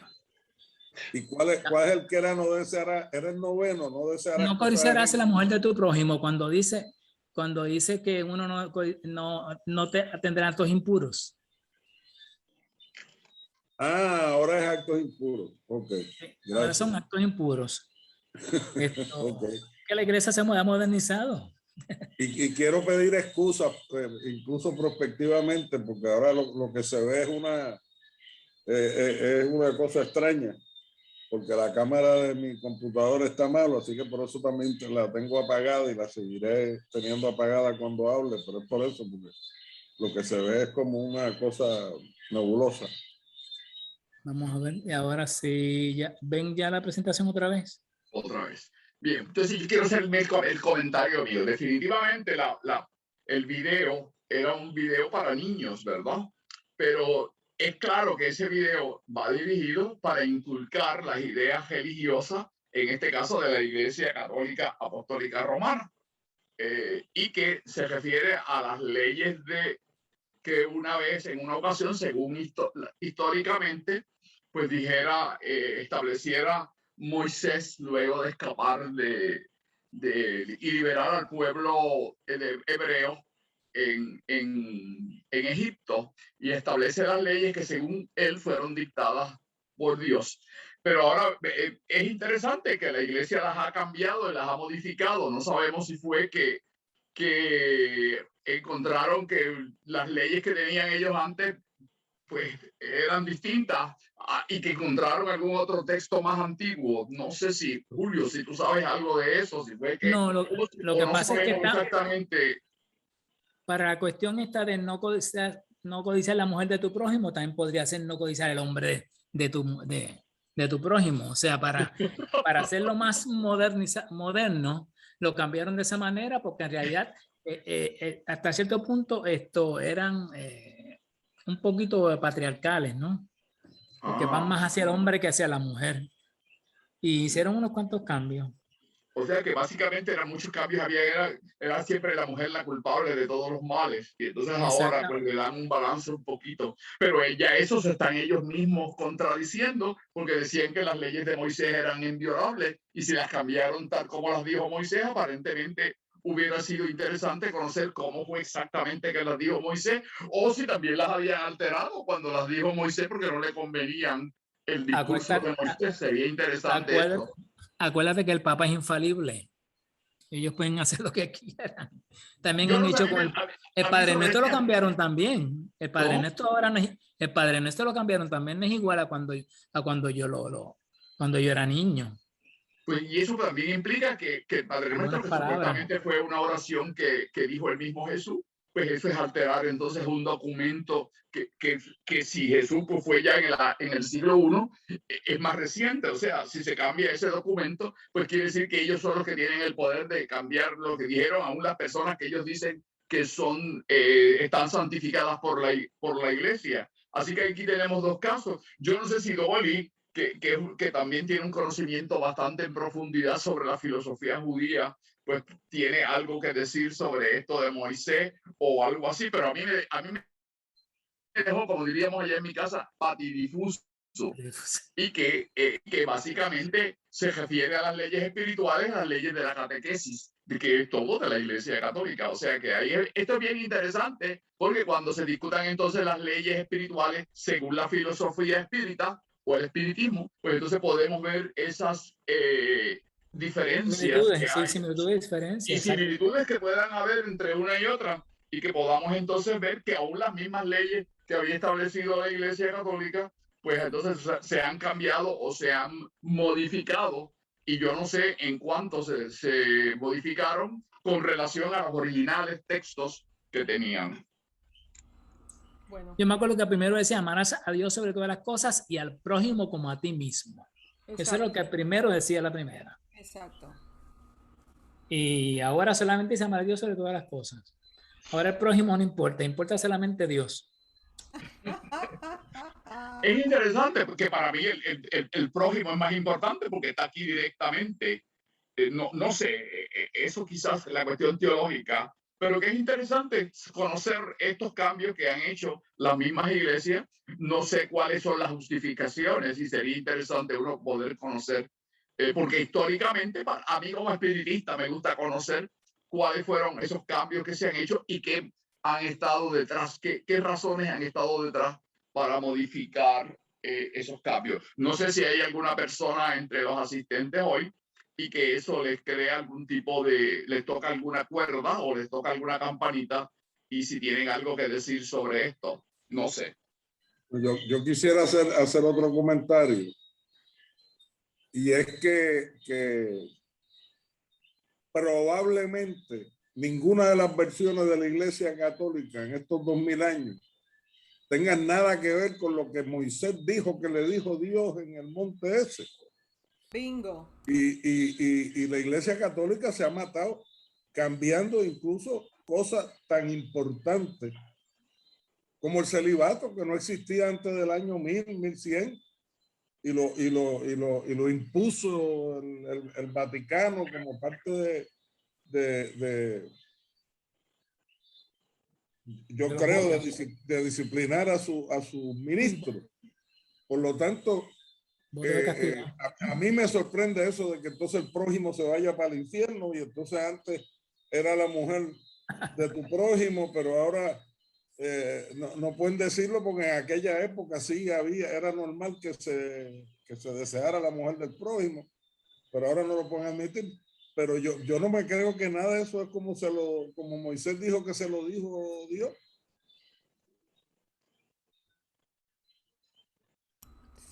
¿Y cuál es el que era no deseará? Era el noveno, no desearás. No codiciarás a la mujer de tu prójimo cuando dice que uno no te tendrá actos impuros. Ahora es actos impuros. Ok. Ahora son actos impuros. Okay. Que la iglesia se ha modernizado. Y quiero pedir excusas, incluso prospectivamente, porque ahora lo que se ve es una cosa extraña, porque la cámara de mi computadora está mal, así que por eso también la tengo apagada y la seguiré teniendo apagada cuando hable, pero es por eso, porque lo que se ve es como una cosa nebulosa. Vamos a ver, y ahora sí, ¿ven ya la presentación otra vez? otra vez. Bien, entonces yo quiero hacer el comentario mío. Definitivamente el video era un video para niños, ¿verdad? Pero es claro que ese video va dirigido para inculcar las ideas religiosas, en este caso de la Iglesia Católica Apostólica Romana, y que se refiere a las leyes que una vez, en una ocasión, según históricamente, pues estableciera Moisés luego de escapar y liberar al pueblo hebreo en Egipto, y establece las leyes que según él fueron dictadas por Dios. Pero ahora es interesante que la iglesia las ha cambiado y las ha modificado. No sabemos si fue que encontraron que las leyes que tenían ellos antes pues eran distintas, y que encontraron algún otro texto más antiguo. No sé si, Julio, si tú sabes algo de eso, si fue que... No, lo que pasa es que exactamente... Para la cuestión esta de no codiciar la mujer de tu prójimo, también podría ser no codiciar el hombre de tu prójimo. O sea, para hacerlo más moderno, lo cambiaron de esa manera, porque en realidad hasta cierto punto eran un poquito patriarcales, ¿no? Porque van más hacia el hombre que hacia la mujer. Y hicieron unos cuantos cambios. O sea que básicamente eran muchos cambios, era siempre la mujer la culpable de todos los males. Y entonces ahora pues le dan un balance un poquito. Pero ya eso se están ellos mismos contradiciendo, porque decían que las leyes de Moisés eran inviolables, y si las cambiaron tal como las dijo Moisés, aparentemente hubiera sido interesante conocer cómo fue exactamente que las dijo Moisés, o si también las habían alterado cuando las dijo Moisés porque no le convenían el discurso de Moisés. Sería interesante esto. Acuérdate que el Papa es infalible. Ellos pueden hacer lo que quieran. También Yo han no hecho sé, con el Padre Nuestro, lo cambiaron también. El Padre ¿no? Nuestro ahora no es, el Padre Nuestro lo cambiaron también, no es igual a cuando yo era niño. Pues, y eso también implica que el Padre Nuestro, que supuestamente fue una oración que dijo el mismo Jesús, pues eso es alterar entonces un documento que si Jesús pues fue ya en el siglo I, es más reciente. O sea, si se cambia ese documento, pues quiere decir que ellos son los que tienen el poder de cambiar lo que dijeron, aún las personas que ellos dicen que están santificadas por la iglesia. Así que aquí tenemos dos casos. Yo no sé si Dolly, que también tiene un conocimiento bastante en profundidad sobre la filosofía judía, pues tiene algo que decir sobre esto de Moisés o algo así, pero a mí me dejó, como diríamos allá en mi casa, patidifuso, y que básicamente se refiere a las leyes espirituales, a las leyes de la catequesis, de que es todo de la Iglesia Católica. O sea que ahí esto es bien interesante, porque cuando se discutan entonces las leyes espirituales según la filosofía espírita o el espiritismo, pues entonces podemos ver esas diferencias que hay, similitudes, y similitudes que puedan haber entre una y otra, y que podamos entonces ver que aún las mismas leyes que había establecido la Iglesia Católica, pues entonces se han cambiado o se han modificado, y yo no sé en cuánto se modificaron con relación a los originales textos que tenían. Bueno. Yo me acuerdo que primero decía: amarás a Dios sobre todas las cosas y al prójimo como a ti mismo. Exacto. Eso es lo que primero decía la primera. Exacto. Y ahora solamente dice amar a Dios sobre todas las cosas. Ahora el prójimo no importa, importa solamente Dios. Es interesante porque para mí el prójimo es más importante porque está aquí directamente. No sé, eso quizás es la cuestión teológica, pero que es interesante conocer estos cambios que han hecho las mismas iglesias. No sé cuáles son las justificaciones, y sería interesante uno poder conocer, porque históricamente a mí como espiritista me gusta conocer cuáles fueron esos cambios que se han hecho y qué han estado detrás, qué razones han estado detrás para modificar esos cambios. No sé si hay alguna persona entre los asistentes hoy y que eso les crea algún tipo les toca alguna cuerda o les toca alguna campanita, y si tienen algo que decir sobre esto, no sé. Yo quisiera hacer otro comentario, y es que probablemente ninguna de las versiones de la Iglesia Católica en estos 2000 años tengan nada que ver con lo que Moisés dijo que le dijo Dios en el monte ese. Bingo. Y la Iglesia Católica se ha matado cambiando incluso cosas tan importantes como el celibato, que no existía antes del año 1000, 1100, y lo impuso el Vaticano como parte yo creo, de disciplinar a sus ministros. Por lo tanto, a mí me sorprende eso de que entonces el prójimo se vaya para el infierno, y entonces antes era la mujer de tu prójimo, pero ahora no pueden decirlo, porque en aquella época sí era normal que se deseara la mujer del prójimo, pero ahora no lo pueden admitir. Pero yo no me creo que nada de eso es como Moisés dijo que se lo dijo Dios.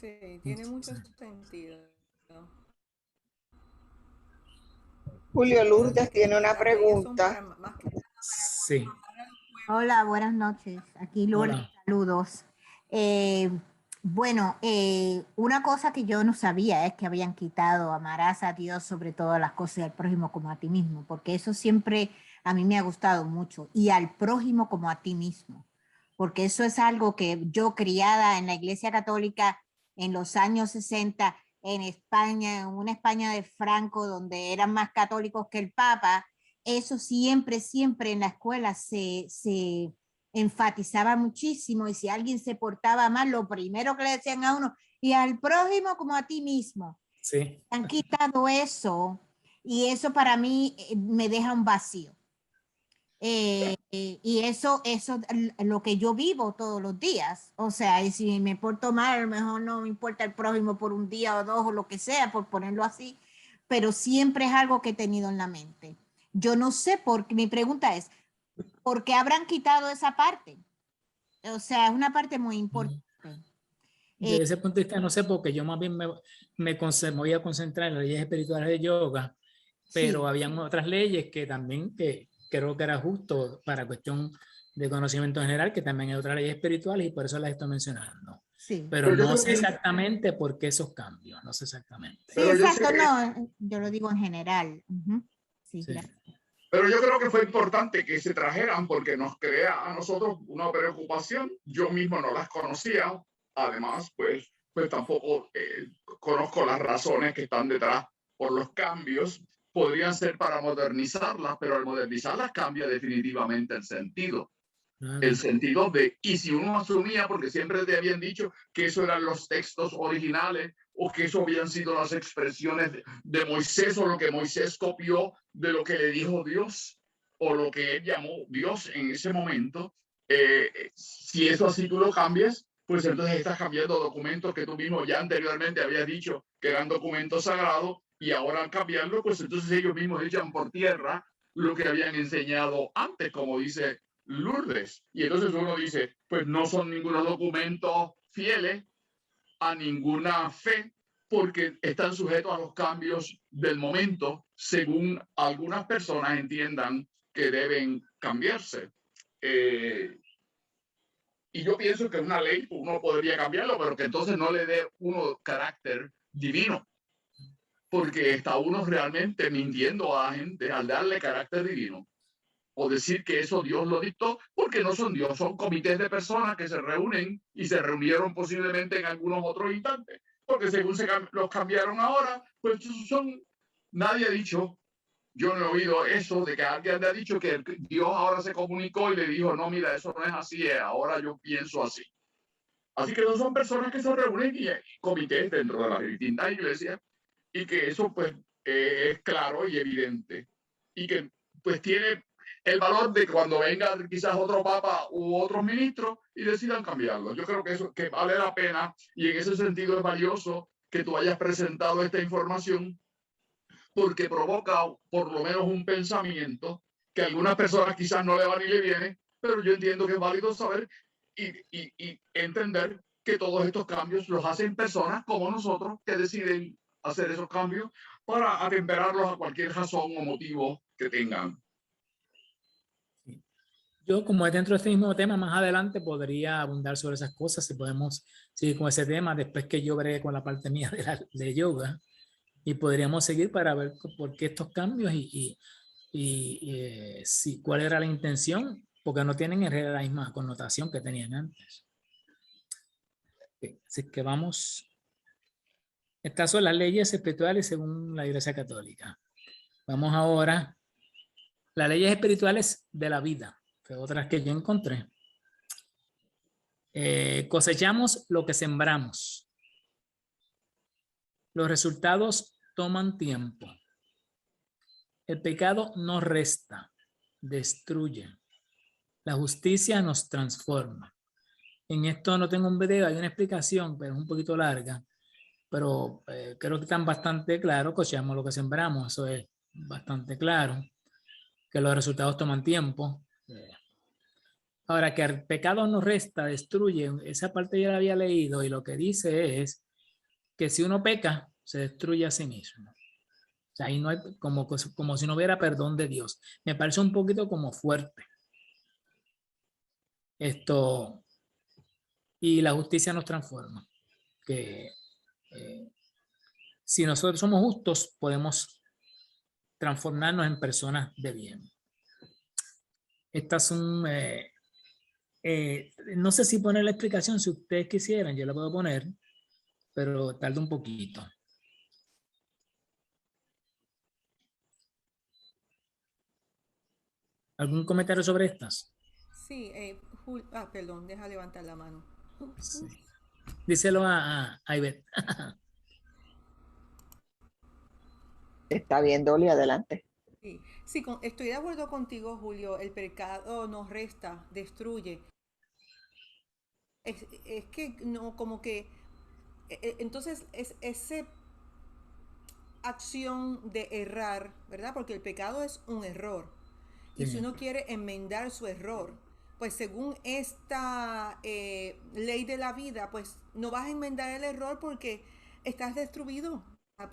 Sí, tiene mucho sentido. Julio Lourdes tiene una pregunta. Sí. Hola, buenas noches. Aquí Lourdes, saludos. Bueno, una cosa que yo no sabía es que habían quitado amarás a Dios sobre todas las cosas y al prójimo como a ti mismo, porque eso siempre a mí me ha gustado mucho, y al prójimo como a ti mismo, porque eso es algo que yo, criada en la Iglesia Católica en los años 60 en España, en una España de Franco donde eran más católicos que el Papa, eso siempre en la escuela se enfatizaba muchísimo, y si alguien se portaba mal, lo primero que le decían a uno, y al prójimo como a ti mismo. Sí. Han quitado eso, y eso para mí me deja un vacío. Y eso es lo que yo vivo todos los días. O sea, y si me porto mal, a lo mejor no me importa el prójimo por un día o dos o lo que sea, por ponerlo así, pero siempre es algo que he tenido en la mente. Yo no sé por qué, mi pregunta es, ¿por qué habrán quitado esa parte? O sea, es una parte muy importante. Desde ese punto de vista no sé, porque yo más bien me voy a concentrar en las leyes espirituales de yoga, pero Sí. habían otras leyes que también que creo que era justo para cuestión de conocimiento general, que también hay otras leyes espirituales, y por eso las estoy mencionando. Sí. Pero no sé exactamente por qué esos cambios, no sé exactamente. Sí, exacto, no, yo lo digo en general. Sí, Sí. gracias. Pero yo creo que fue importante que se trajeran, porque nos crea a nosotros una preocupación. Yo mismo no las conocía. Además, pues tampoco conozco las razones que están detrás por los cambios. Podrían ser para modernizarlas, pero al modernizarlas cambia definitivamente el sentido. El sentido de, y si uno asumía, porque siempre te habían dicho que eso eran los textos originales, o que eso habían sido las expresiones de Moisés, o lo que Moisés copió de lo que le dijo Dios, o lo que él llamó Dios en ese momento, si eso así tú lo cambias, pues entonces estás cambiando documentos que tú mismo ya anteriormente habías dicho que eran documentos sagrados, y ahora al cambiarlo, pues entonces ellos mismos echan por tierra lo que habían enseñado antes, como dice Lourdes. Y entonces uno dice, pues no son ningunos documentos fieles a ninguna fe, porque están sujetos a los cambios del momento, según algunas personas entiendan que deben cambiarse. Y yo pienso que una ley uno podría cambiarlo, pero que entonces no le dé uno carácter divino, porque está uno realmente mintiendo a la gente al darle carácter divino, o decir que eso Dios lo dictó, porque no son Dios, son comités de personas que se reúnen, y se reunieron posiblemente en algunos otros instantes, porque según los cambiaron ahora, pues nadie ha dicho, yo no he oído eso de que alguien le ha dicho que Dios ahora se comunicó y le dijo, no, mira, eso no es así, ahora yo pienso así. Así que no son personas que se reúnen y comités dentro de las distintas iglesias, y que eso pues es claro y evidente, y que pues tiene el valor de cuando venga quizás otro papa u otros ministros y decidan cambiarlo. Yo creo que eso que vale la pena, y en ese sentido es valioso que tú hayas presentado esta información, porque provoca por lo menos un pensamiento que a algunas personas quizás no le va ni le viene, pero yo entiendo que es válido saber y entender que todos estos cambios los hacen personas como nosotros, que deciden hacer esos cambios para atemperarlos a cualquier razón o motivo que tengan. Yo, como es dentro de este mismo tema, más adelante podría abundar sobre esas cosas, si podemos seguir con ese tema, después que yo bregue con la parte mía de yoga. y podríamos seguir para ver por qué estos cambios cuál era la intención, porque no tienen en realidad la misma connotación que tenían antes. Así que vamos. Estas son las leyes espirituales según la Iglesia Católica. Vamos ahora a las leyes espirituales de la vida, que otras que yo encontré. Cosechamos lo que sembramos. Los resultados toman tiempo. El pecado no resta, destruye. La justicia nos transforma. En esto no tengo un video, hay una explicación, pero es un poquito larga. Pero creo que están bastante claros, cosechamos lo que sembramos, eso es bastante claro, que los resultados toman tiempo. Ahora, que el pecado no resta, destruye, esa parte ya la había leído y lo que dice es que si uno peca, se destruye a sí mismo. O sea, ahí no hay, como si no hubiera perdón de Dios. Me parece un poquito como fuerte. Y la justicia nos transforma. Que si nosotros somos justos, podemos transformarnos en personas de bien. Estas son, no sé si poner la explicación, si ustedes quisieran, yo la puedo poner, pero tarda un poquito. ¿Algún comentario sobre estas? Sí, perdón, deja levantar la mano. Sí. Díselo a Ivette. Está bien, Dolly, adelante. Sí, estoy de acuerdo contigo, Julio. El pecado nos resta, destruye. Es que no, como que, entonces es esa acción de errar, ¿verdad? Porque el pecado es un error. Y si uno quiere enmendar su error, pues según esta ley de la vida, pues no vas a enmendar el error porque estás destruido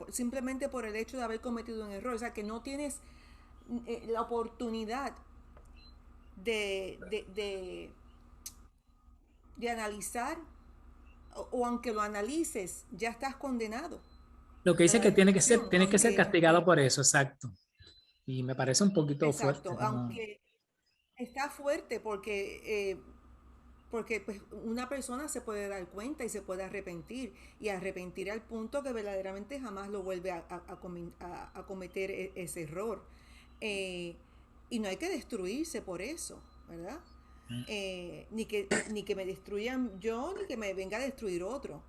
simplemente por el hecho de haber cometido un error. O sea, que no tienes la oportunidad de analizar, o aunque lo analices, ya estás condenado. Lo que dice que tiene que ser castigado por eso, exacto. Y me parece un poquito fuerte. Aunque está fuerte porque pues una persona se puede dar cuenta y se puede arrepentir, y arrepentir al punto que verdaderamente jamás lo vuelve a cometer ese error. Y no hay que destruirse por eso, ¿verdad? Ni que me destruyan yo, ni que me venga a destruir otro.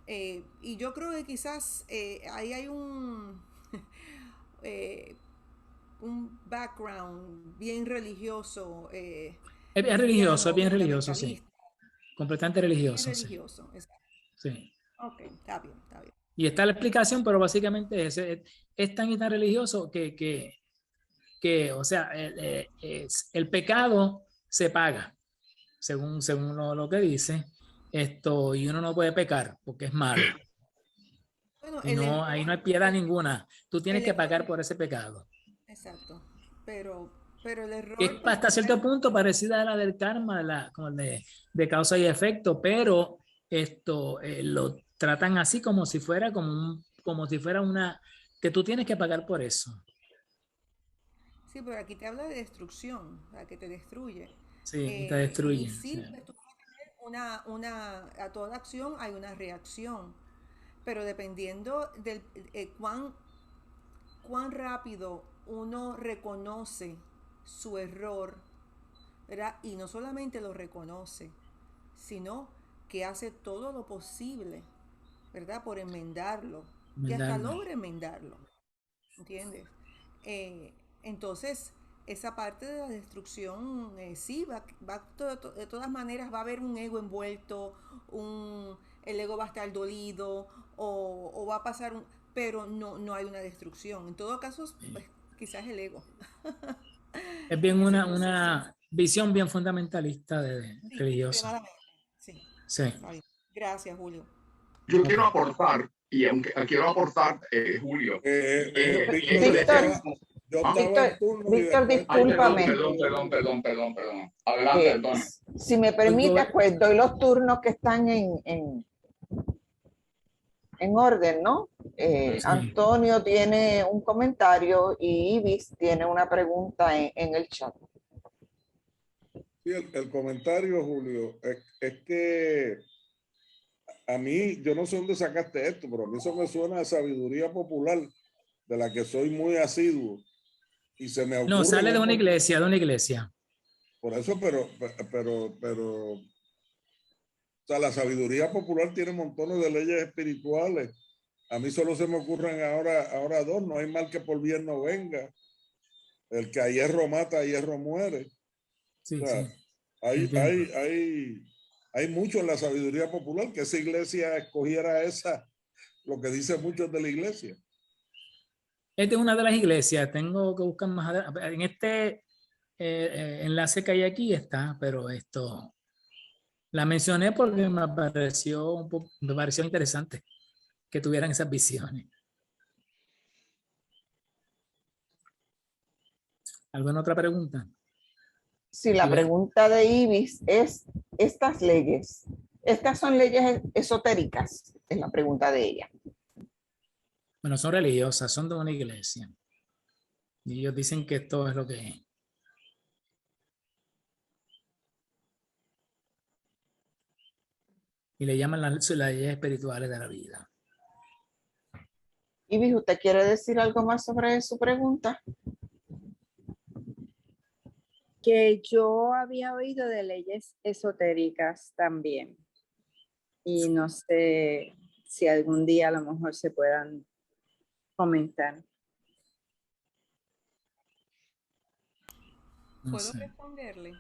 Y yo creo que quizás ahí hay un background bien religioso. Es bien religioso, sí. Completamente religioso. Bien religioso, sí. Sí. Ok, está bien. Y está la explicación, pero básicamente es tan y tan religioso que o sea, el pecado se paga, según lo que dice, y uno no puede pecar porque es malo. Bueno, ahí no hay piedad ninguna. Tú tienes que pagar por ese pecado. Exacto, pero el error... Es hasta cierto punto parecida a la del karma, como de causa y efecto, pero lo tratan así como si fuera que tú tienes que pagar por eso. Sí, pero aquí te habla de destrucción, o sea, que te destruye. Sí, te destruye. Y sí, pues, tú puedes tener a toda acción hay una reacción, pero dependiendo del cuán rápido uno reconoce su error, ¿verdad? Y no solamente lo reconoce, sino que hace todo lo posible, ¿verdad? Por enmendarlo. Y hasta logra enmendarlo. ¿Entiendes? Entonces, esa parte de la destrucción, sí, de todas maneras va a haber un ego envuelto, el ego va a estar dolido, o va a pasar pero no hay una destrucción. En todo caso, pues, quizás el ego. Es bien una visión bien fundamentalista religiosa. Sí. Sí. Gracias, Julio. Yo quiero aportar, Julio. Víctor, discúlpame. Perdón. Adelante, perdón. Si me permite, pues doy los turnos que están en orden, ¿no? Sí. Antonio tiene un comentario y Ibis tiene una pregunta en el chat. Sí, el comentario, Julio, es que a mí, yo no sé dónde sacaste esto, pero a mí eso me suena a sabiduría popular, de la que soy muy asiduo. Y se me ocurre. No, sale de una iglesia, de una iglesia. Por eso, pero, o sea, la sabiduría popular tiene montones de leyes espirituales. A mí solo se me ocurren ahora dos. No hay mal que por bien no venga. El que a hierro mata, a hierro muere. Sí, O sea, sí. hay mucho en la sabiduría popular, que esa iglesia escogiera lo que dicen muchos de la iglesia. Esta es una de las iglesias. Tengo que buscar más adelante. En este enlace que hay aquí está, pero esto la mencioné porque me pareció interesante que tuvieran esas visiones. ¿Alguna otra pregunta? Sí, la pregunta de Ibis es, estas son leyes esotéricas, es la pregunta de ella. Bueno, son religiosas, son de una iglesia. Y ellos dicen que esto es lo que es. Y le llaman las leyes espirituales de la vida. Ibis, ¿usted quiere decir algo más sobre su pregunta? Que yo había oído de leyes esotéricas también. Y no sé si algún día a lo mejor se puedan comentar. No ¿Puedo sé. responderle?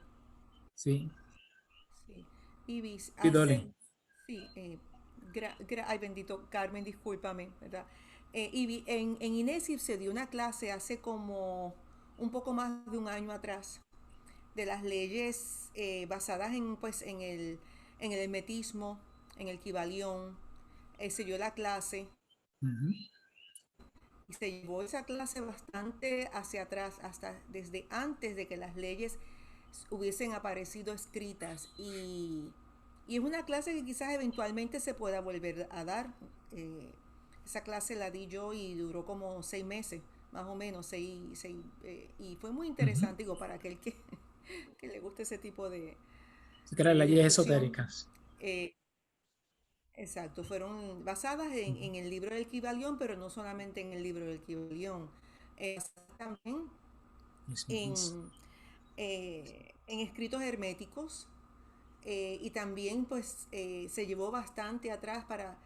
Sí. Sí. Ibis, Sí, Dolly. sí, ay bendito, Carmen, discúlpame, ¿verdad? Ibis, en INESIF se dio una clase hace como un poco más de un año atrás de las leyes basadas en el hermetismo, en el Kybalión. Se dio la clase. Y se llevó esa clase bastante hacia atrás, hasta desde antes de que las leyes hubiesen aparecido escritas. Y es una clase que quizás eventualmente se pueda volver a dar. Esa clase la di yo y duró como 6 meses, más o menos, y fue muy interesante, digo, para aquel que le guste ese tipo de Que eran leyes discusión. esotéricas. Exacto, fueron basadas en el libro del Kybalión, pero no solamente en el libro del Kybalión, también en escritos herméticos, y también pues se llevó bastante atrás para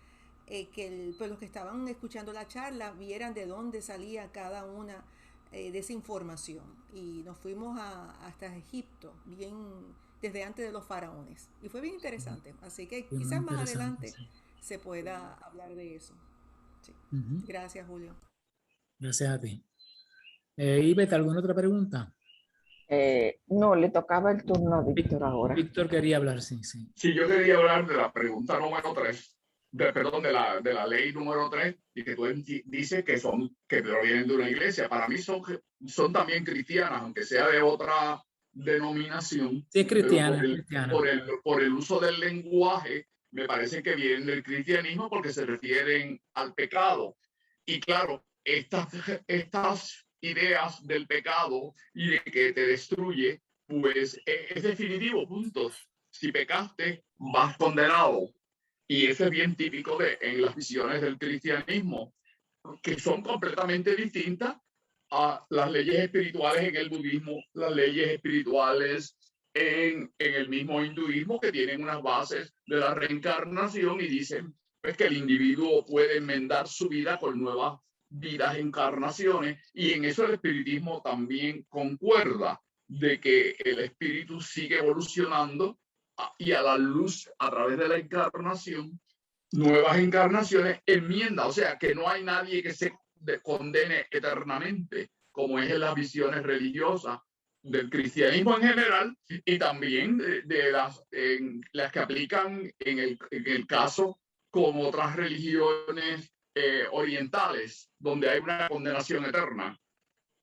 que pues, los que estaban escuchando la charla vieran de dónde salía cada una de esa información. Y nos fuimos hasta Egipto, bien desde antes de los faraones. Y fue bien interesante. Así que quizás más adelante se pueda hablar de eso. Sí. Gracias, Julio. Gracias a ti. Ivette, ¿alguna otra pregunta? No, le tocaba el turno a Víctor ahora. Víctor quería hablar, sí. Sí, yo quería hablar de la pregunta número 3, de la ley número 3, y que tú dices que provienen de una iglesia. Para mí son también cristianas, aunque sea de otra denominación. Sí, es cristiana. Por el uso del lenguaje, me parece que vienen del cristianismo porque se refieren al pecado. Y claro, estas ideas del pecado y de que te destruye, pues es definitivo, puntos. Si pecaste, vas condenado. Y eso es bien típico en las visiones del cristianismo, que son completamente distintas a las leyes espirituales en el budismo, las leyes espirituales en el mismo hinduismo, que tienen unas bases de la reencarnación y dicen pues, que el individuo puede enmendar su vida con nuevas vidas, encarnaciones, y en eso el espiritismo también concuerda de que el espíritu sigue evolucionando y a la luz, a través de la encarnación, nuevas encarnaciones, enmienda, o sea, que no hay nadie que se condene eternamente, como es en las visiones religiosas del cristianismo en general y también de las que aplican en el caso como otras religiones orientales, donde hay una condenación eterna.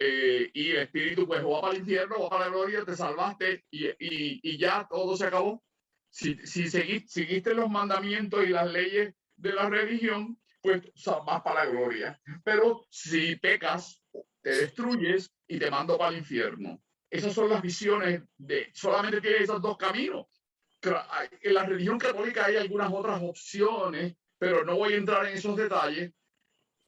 Y el espíritu pues va para el infierno, va para la gloria, te salvaste y ya todo se acabó. Si seguiste los mandamientos y las leyes de la religión, pues vas para la gloria. Pero si pecas, te destruyes y te mando para el infierno. Esas son las visiones de, solamente tienes esos dos caminos. En la religión católica hay algunas otras opciones, pero no voy a entrar en esos detalles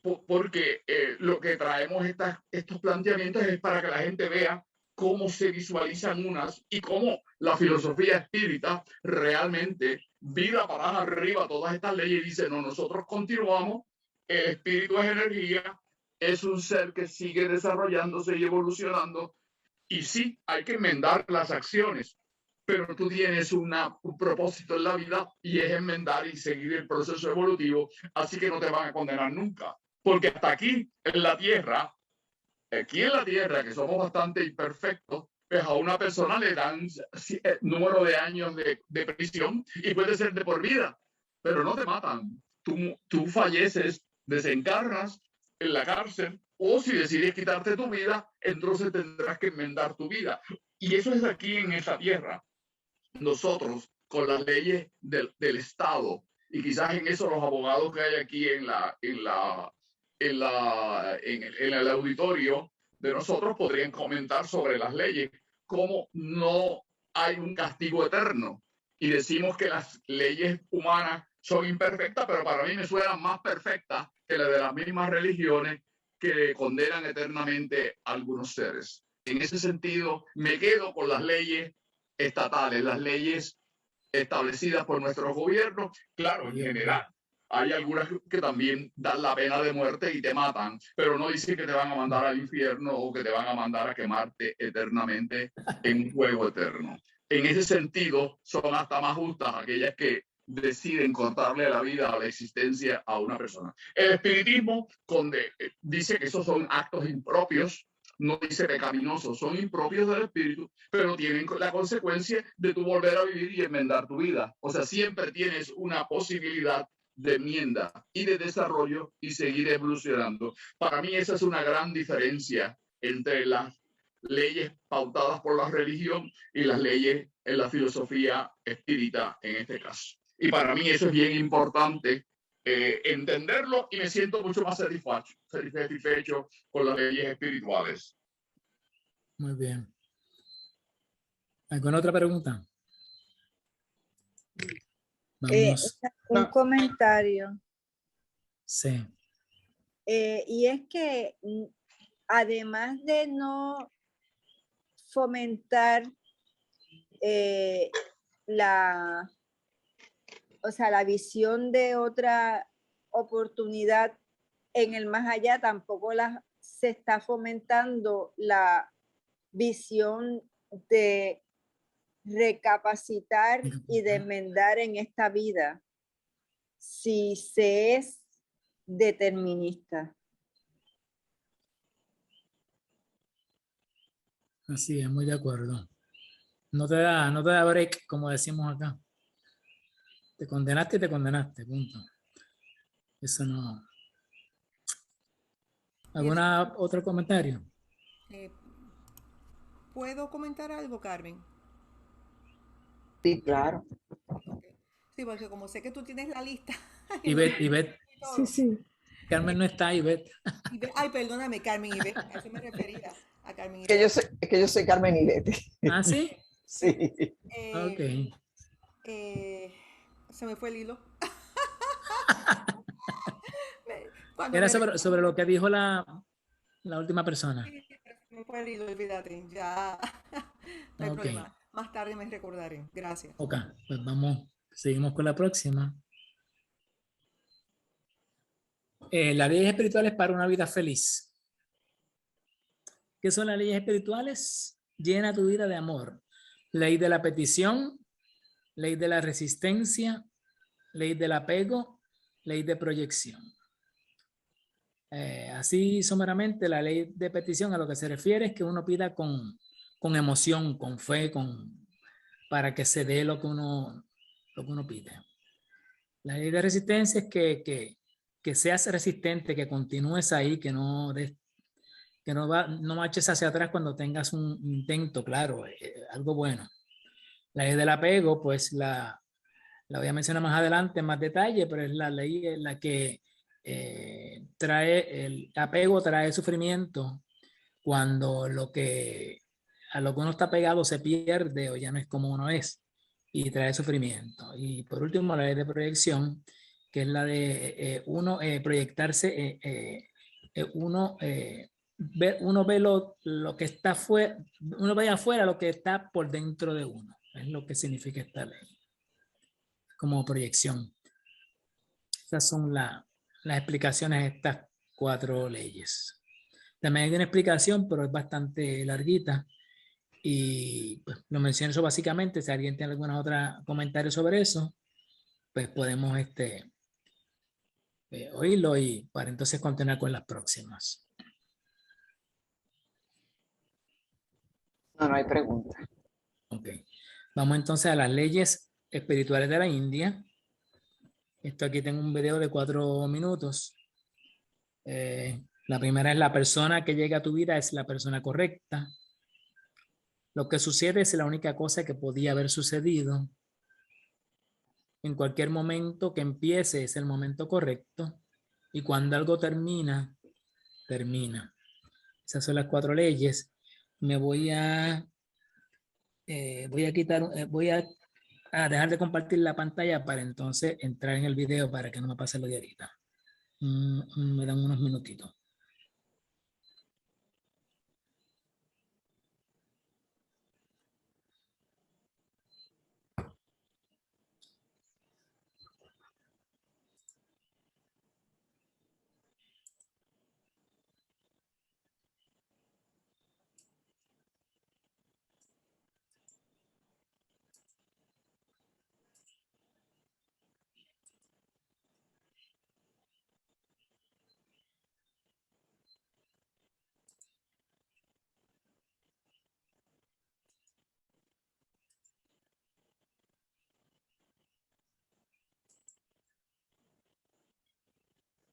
porque lo que traemos estos planteamientos es para que la gente vea cómo se visualizan unas y cómo la filosofía espírita realmente vira para arriba todas estas leyes y dice, no, nosotros continuamos, el espíritu es energía, es un ser que sigue desarrollándose y evolucionando, y sí, hay que enmendar las acciones, pero tú tienes un propósito en la vida y es enmendar y seguir el proceso evolutivo, así que no te van a condenar nunca. Porque hasta aquí en la Tierra, que somos bastante imperfectos, pues a una persona le dan número de años de prisión y puede ser de por vida, pero no te matan. Tú falleces, desencarnas en la cárcel, o si decides quitarte tu vida, entonces tendrás que enmendar tu vida. Y eso es aquí en esta Tierra. Nosotros, con las leyes del Estado, y quizás en eso los abogados que hay aquí en el auditorio de nosotros podrían comentar sobre las leyes, cómo no hay un castigo eterno. Y decimos que las leyes humanas son imperfectas, pero para mí me suenan más perfectas que las de las mismas religiones que condenan eternamente a algunos seres. En ese sentido, me quedo con las leyes estatales, las leyes establecidas por nuestros gobiernos. Claro, en general, hay algunas que también dan la pena de muerte y te matan, pero no dicen que te van a mandar al infierno o que te van a mandar a quemarte eternamente en un fuego eterno. En ese sentido, son hasta más justas aquellas que deciden cortarle la vida o la existencia a una persona. El espiritismo dice que esos son actos impropios, no dice pecaminosos, son impropios del espíritu, pero tienen la consecuencia de tú volver a vivir y enmendar tu vida. O sea, siempre tienes una posibilidad de enmienda y de desarrollo y seguir evolucionando. Para mí esa es una gran diferencia entre las leyes pautadas por la religión y las leyes en la filosofía espírita en este caso. Y para mí eso es bien importante entenderlo, y me siento mucho más satisfecho con las leyes espirituales. Muy bien. ¿Alguna otra pregunta? Vamos. Un comentario. Sí. Y es que además de no fomentar la visión de otra oportunidad en el más allá, tampoco se está fomentando la visión de recapacitar y de enmendar en esta vida si se es determinista. Así es, muy de acuerdo. No te da break, como decimos acá. Te condenaste, punto. Eso no. ¿Alguna otro comentario? ¿Puedo comentar algo, Carmen? Sí, claro. Sí, porque como sé que tú tienes la lista. Ivette. Sí. Carmen no está, Ivette. Ay, perdóname, Carmen Ivette. A eso me refería, a Carmen Ivette. Es que yo soy Carmen Ivette. ¿Ah, sí? Sí. Ok. Se me fue el hilo. Era sobre lo que dijo la última persona. Sí, se me fue el hilo, olvídate. Ya. No hay problema. Más tarde me recordaré. Gracias. Ok, pues seguimos con la próxima. Las leyes espirituales para una vida feliz. ¿Qué son las leyes espirituales? Llena tu vida de amor. Ley de la petición, ley de la resistencia, ley del apego, ley de proyección. Así someramente, la ley de petición a lo que se refiere es que uno pida con emoción, con fe, para que se dé lo que uno pide. La ley de resistencia es que seas resistente, que continúes ahí, que no marches hacia atrás cuando tengas un intento, claro, algo bueno. La ley del apego, pues la voy a mencionar más adelante en más detalle, pero es la ley en la que el apego trae sufrimiento cuando a lo que uno está pegado se pierde o ya no es como uno es, y trae sufrimiento. Y por último, la ley de proyección, que es la de uno proyectarse, uno ve lo que está fuera, uno ve afuera lo que está por dentro de uno. Es lo que significa esta ley, como proyección. Estas son las explicaciones de estas 4 leyes. También hay una explicación, pero es bastante larguita. Y pues, lo menciono eso básicamente. Si alguien tiene alguna otra comentario sobre eso, pues podemos oírlo y para entonces continuar con las próximas. No, no hay pregunta. Ok. Vamos entonces a las leyes espirituales de la India. Esto aquí tengo un video de 4 minutos. La primera es: la persona que llega a tu vida es la persona correcta. Lo que sucede es la única cosa que podía haber sucedido. En cualquier momento que empiece es el momento correcto. Y cuando algo termina, termina. Esas son las 4 leyes. Me voy a quitar, a dejar de compartir la pantalla para entonces entrar en el video para que no me pase lo de ahorita. Me dan unos minutitos.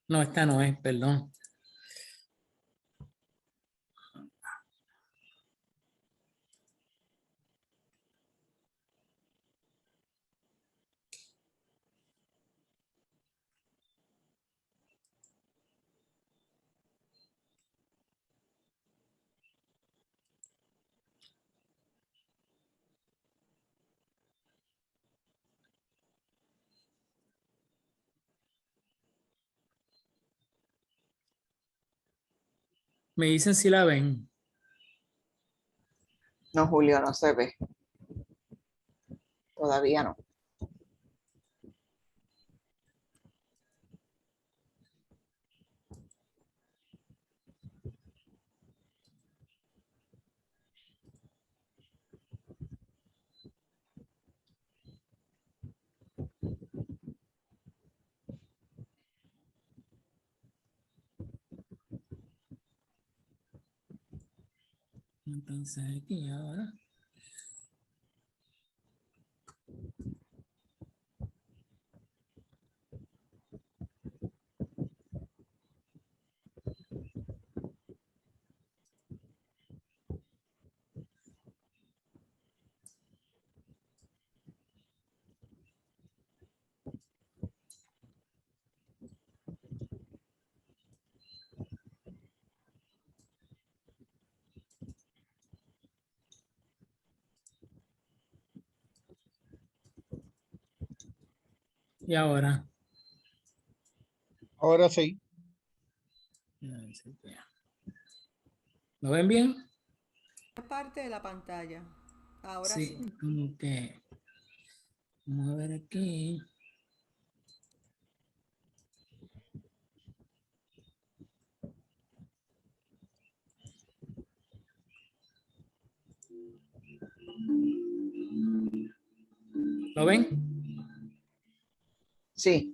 No, esta no es, perdón. Me dicen si la ven. No, Julio, no se ve. Todavía no. Entonces aquí ahora. Y ahora. Ahora sí. ¿Lo ven bien? Parte de la pantalla. Ahora Sí, sí. como que. Vamos a ver aquí. ¿Lo ven? Sí.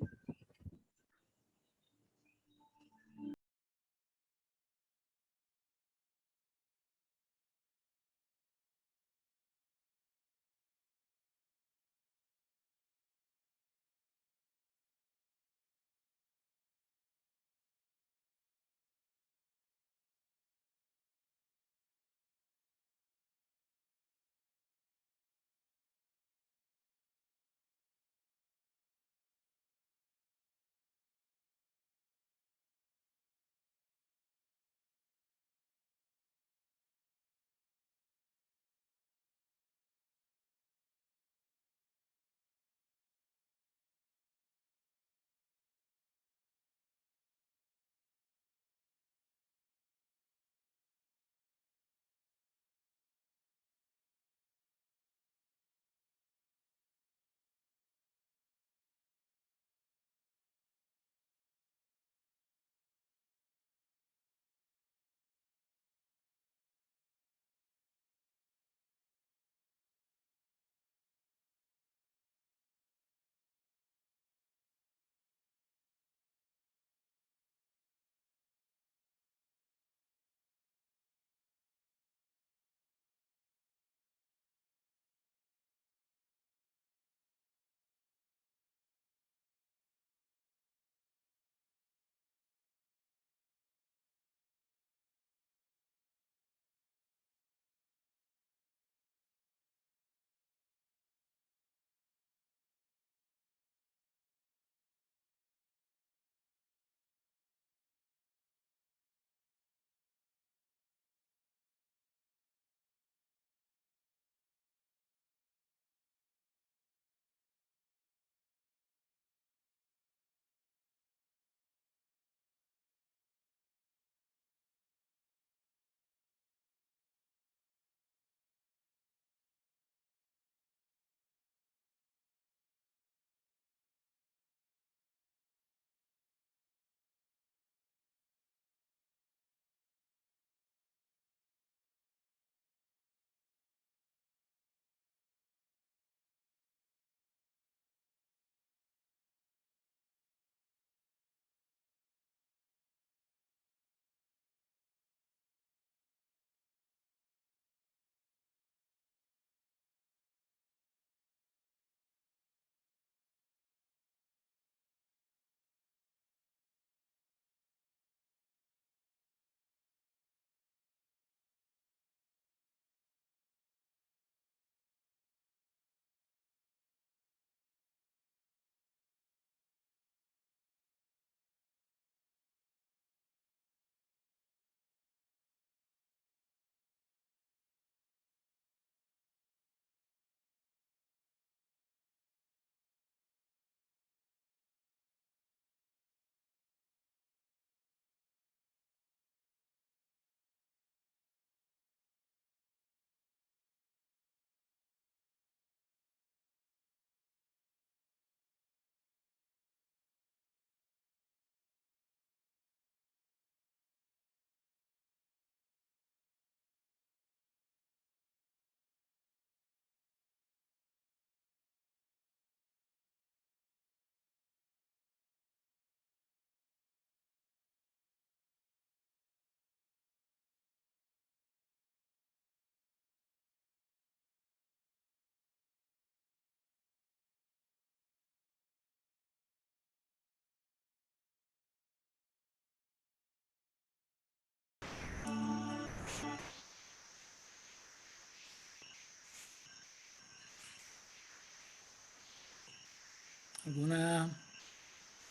¿Alguna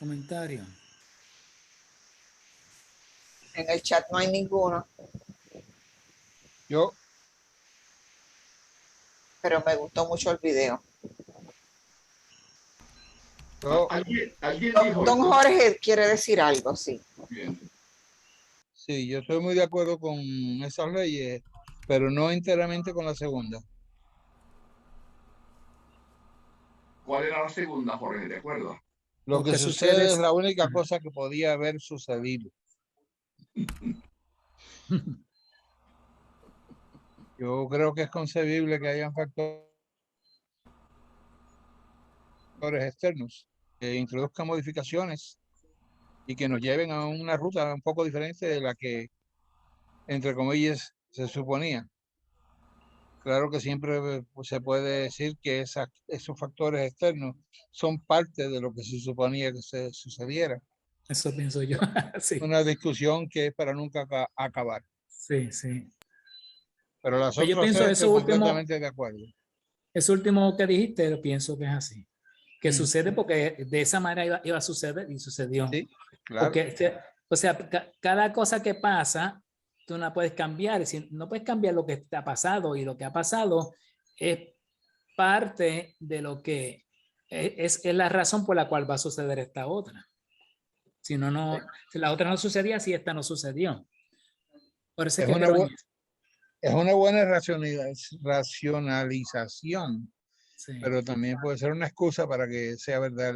comentario? En el chat no hay ninguno, Yo, pero me gustó mucho el video. ¿Alguien dijo Don Jorge quiere decir algo, sí. Bien. sí, yo estoy muy de acuerdo con esas leyes, pero no enteramente con la segunda. ¿Cuál era la segunda, Jorge? ¿De acuerdo? Lo que sucede es la única cosa que podía haber sucedido. Yo creo que es concebible que hayan factores externos que introduzcan modificaciones y que nos lleven a una ruta un poco diferente de la que, entre comillas, se suponía. Claro que siempre se puede decir que esos factores externos son parte de lo que se suponía que se sucediera. Eso pienso yo. Sí. Una discusión que es para nunca acabar. Sí, sí. Pero las Pues yo otras pienso tres eso estoy último, completamente de acuerdo. eso último que dijiste, lo pienso que es así. Que sucede porque de esa manera iba a suceder y sucedió. Sí, claro. Porque, o sea, cada cosa que pasa, tú no la puedes cambiar. Si no puedes cambiar lo que te ha pasado, y lo que ha pasado es parte de lo que es la razón por la cual va a suceder esta otra. Si no, no, si la otra no sucedía, si esta no sucedió. Por eso es que creo es una buena racionalización, sí. Pero también puede ser una excusa para que sea verdad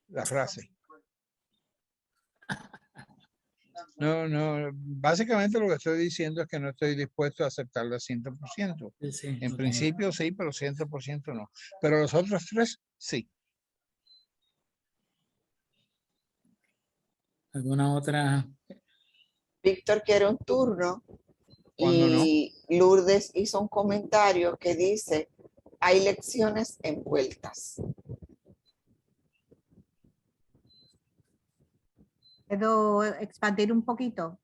la frase. No, básicamente lo que estoy diciendo es que no estoy dispuesto a aceptarlo al 100%. Sí, en principio sí, pero 100% no. Pero los otros tres, sí. ¿Alguna otra? Víctor quiere un turno ¿Cuándo y Lourdes hizo un comentario que dice, hay lecciones envueltas. ¿Puedo expandir un poquito?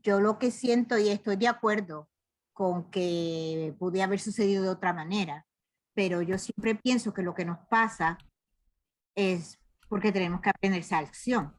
Yo lo que siento y estoy de acuerdo con que podía haber sucedido de otra manera, pero yo siempre pienso que lo que nos pasa es porque tenemos que aprender esa lección.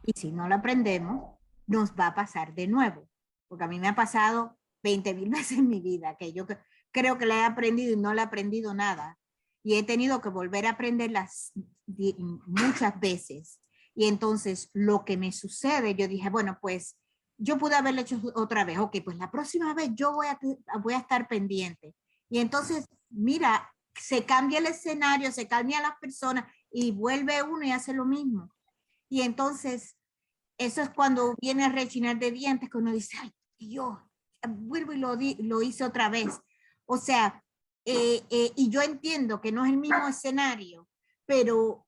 Y si no la aprendemos, nos va a pasar de nuevo. Porque a mí me ha pasado 20,000 veces en mi vida, que yo creo que la he aprendido y no la he aprendido nada. Y he tenido que volver a aprenderlas muchas veces. Y entonces lo que me sucede, yo dije, bueno, pues yo pude haberlo hecho otra vez. Ok, pues la próxima vez yo voy a estar pendiente. Y entonces, mira, se cambia el escenario, se cambian las personas y vuelve uno y hace lo mismo. Y entonces, eso es cuando viene a rechinar de dientes, que uno dice, ay, Dios, vuelvo y lo hice otra vez. O sea, y yo entiendo que no es el mismo escenario, pero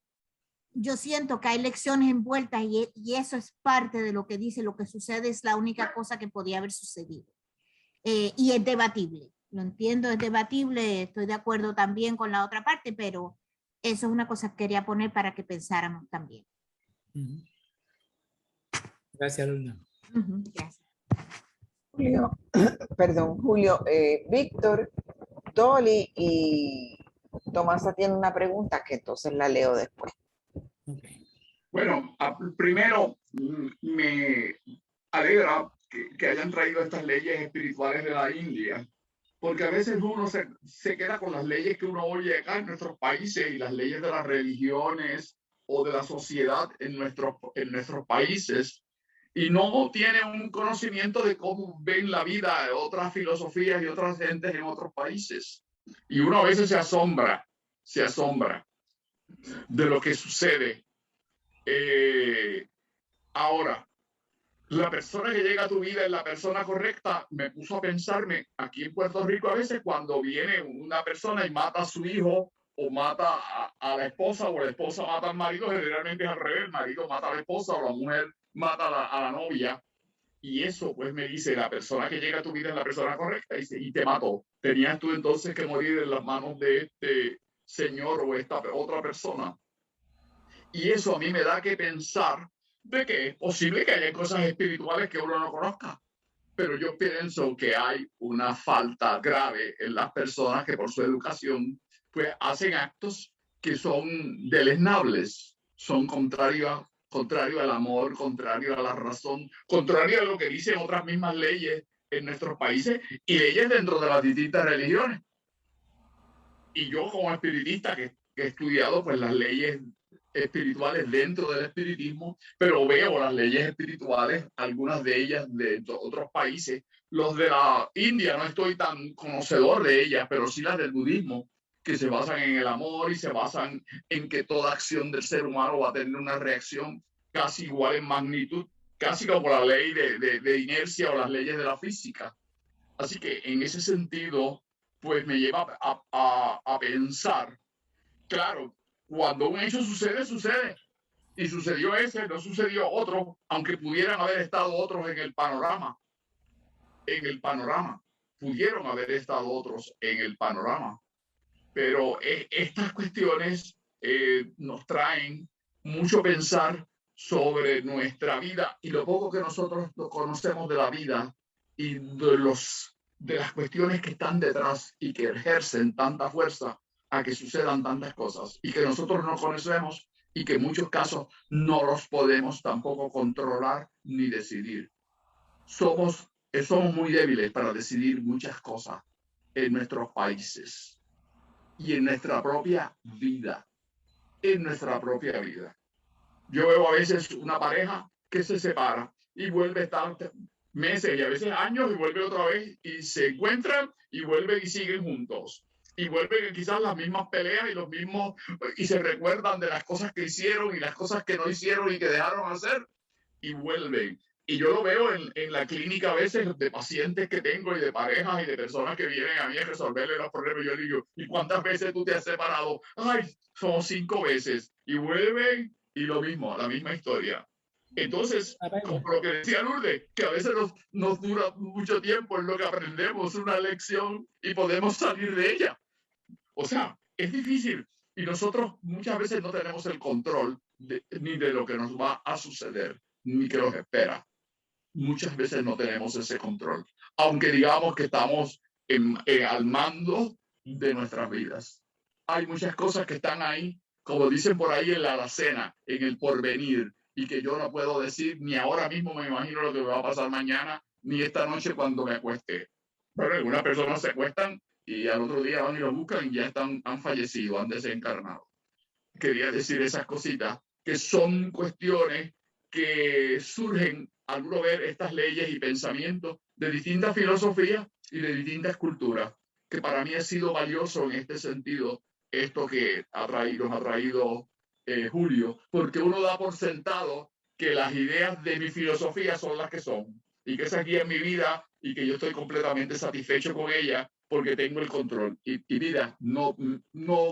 yo siento que hay lecciones envueltas y eso es parte de lo que dice, lo que sucede es la única cosa que podía haber sucedido. Y es debatible, lo entiendo, es debatible, estoy de acuerdo también con la otra parte, pero eso es una cosa que quería poner para que pensáramos también. Gracias, Luna. Gracias. Julio, perdón, Julio, Víctor, Dolly y Tomasa tienen una pregunta que entonces la leo después. Okay. Bueno, primero me alegra que hayan traído estas leyes espirituales de la India, porque a veces uno se queda con las leyes que uno oye acá en nuestros países y las leyes de las religiones o de la sociedad en nuestros países, y no tiene un conocimiento de cómo ven la vida otras filosofías y otras gentes en otros países. Y uno a veces se asombra de lo que sucede. Ahora, la persona que llega a tu vida es la persona correcta. Me puso a pensarme, aquí en Puerto Rico a veces cuando viene una persona y mata a su hijo o mata a la esposa o la esposa mata al marido, generalmente es al revés, el marido mata a la esposa o la mujer mata a la novia. Y eso pues me dice, la persona que llega a tu vida es la persona correcta y te mató. Tenías tú entonces que morir en las manos de este señor o esta otra persona. Y eso a mí me da que pensar de que es posible que haya cosas espirituales que uno no conozca. Pero yo pienso que hay una falta grave en las personas que por su educación pues hacen actos que son deleznables, son contrario al amor, contrario a la razón, contrario a lo que dicen otras mismas leyes en nuestros países y leyes dentro de las distintas religiones. Y yo como espiritista que he estudiado pues las leyes espirituales dentro del espiritismo, pero veo las leyes espirituales, algunas de ellas de otros países. Los de la India no estoy tan conocedor de ellas, pero sí las del budismo, que se basan en el amor y se basan en que toda acción del ser humano va a tener una reacción casi igual en magnitud, casi como la ley de inercia o las leyes de la física. Así que en ese sentido, pues me lleva a pensar, claro, cuando un hecho sucede, sucede. Y sucedió ese, no sucedió otro, aunque pudieran haber estado otros en el panorama. En el panorama. Pudieron haber estado otros en el panorama. Pero estas cuestiones nos traen mucho pensar sobre nuestra vida y lo poco que nosotros conocemos de la vida y de las cuestiones que están detrás y que ejercen tanta fuerza a que sucedan tantas cosas y que nosotros no conocemos y que en muchos casos no los podemos tampoco controlar ni decidir. Somos muy débiles para decidir muchas cosas en nuestros países y en nuestra propia vida. En nuestra propia vida. Yo veo a veces una pareja que se separa y vuelve a estar meses y a veces años y vuelve otra vez y se encuentran y vuelven y siguen juntos. Y vuelven quizás las mismas peleas y los mismos, y se recuerdan de las cosas que hicieron y las cosas que no hicieron y que dejaron hacer y vuelven. Y yo lo veo en la clínica a veces de pacientes que tengo y de parejas y de personas que vienen a mí a resolverle los problemas. Yo digo, ¿y cuántas veces tú te has separado? Ay, son 5 veces. Y vuelven y lo mismo, la misma historia. Entonces, como lo que decía Lourdes, que a veces nos dura mucho tiempo en lo que aprendemos una lección y podemos salir de ella. O sea, es difícil y nosotros muchas veces no tenemos el control ni de lo que nos va a suceder, ni que nos espera. Muchas veces no tenemos ese control, aunque digamos que estamos al mando de nuestras vidas. Hay muchas cosas que están ahí, como dicen por ahí en la alacena, en el porvenir, y que yo no puedo decir, ni ahora mismo me imagino lo que me va a pasar mañana, ni esta noche cuando me acueste. Bueno, algunas personas se acuestan y al otro día van y lo buscan y ya han fallecido, han desencarnado. Quería decir esas cositas, que son cuestiones que surgen al uno ver estas leyes y pensamientos de distintas filosofías y de distintas culturas, que para mí ha sido valioso en este sentido, esto que nos ha traído Julio, porque uno da por sentado que las ideas de mi filosofía son las que son, y que esa guía en mi vida y que yo estoy completamente satisfecho con ella porque tengo el control. Y mira, no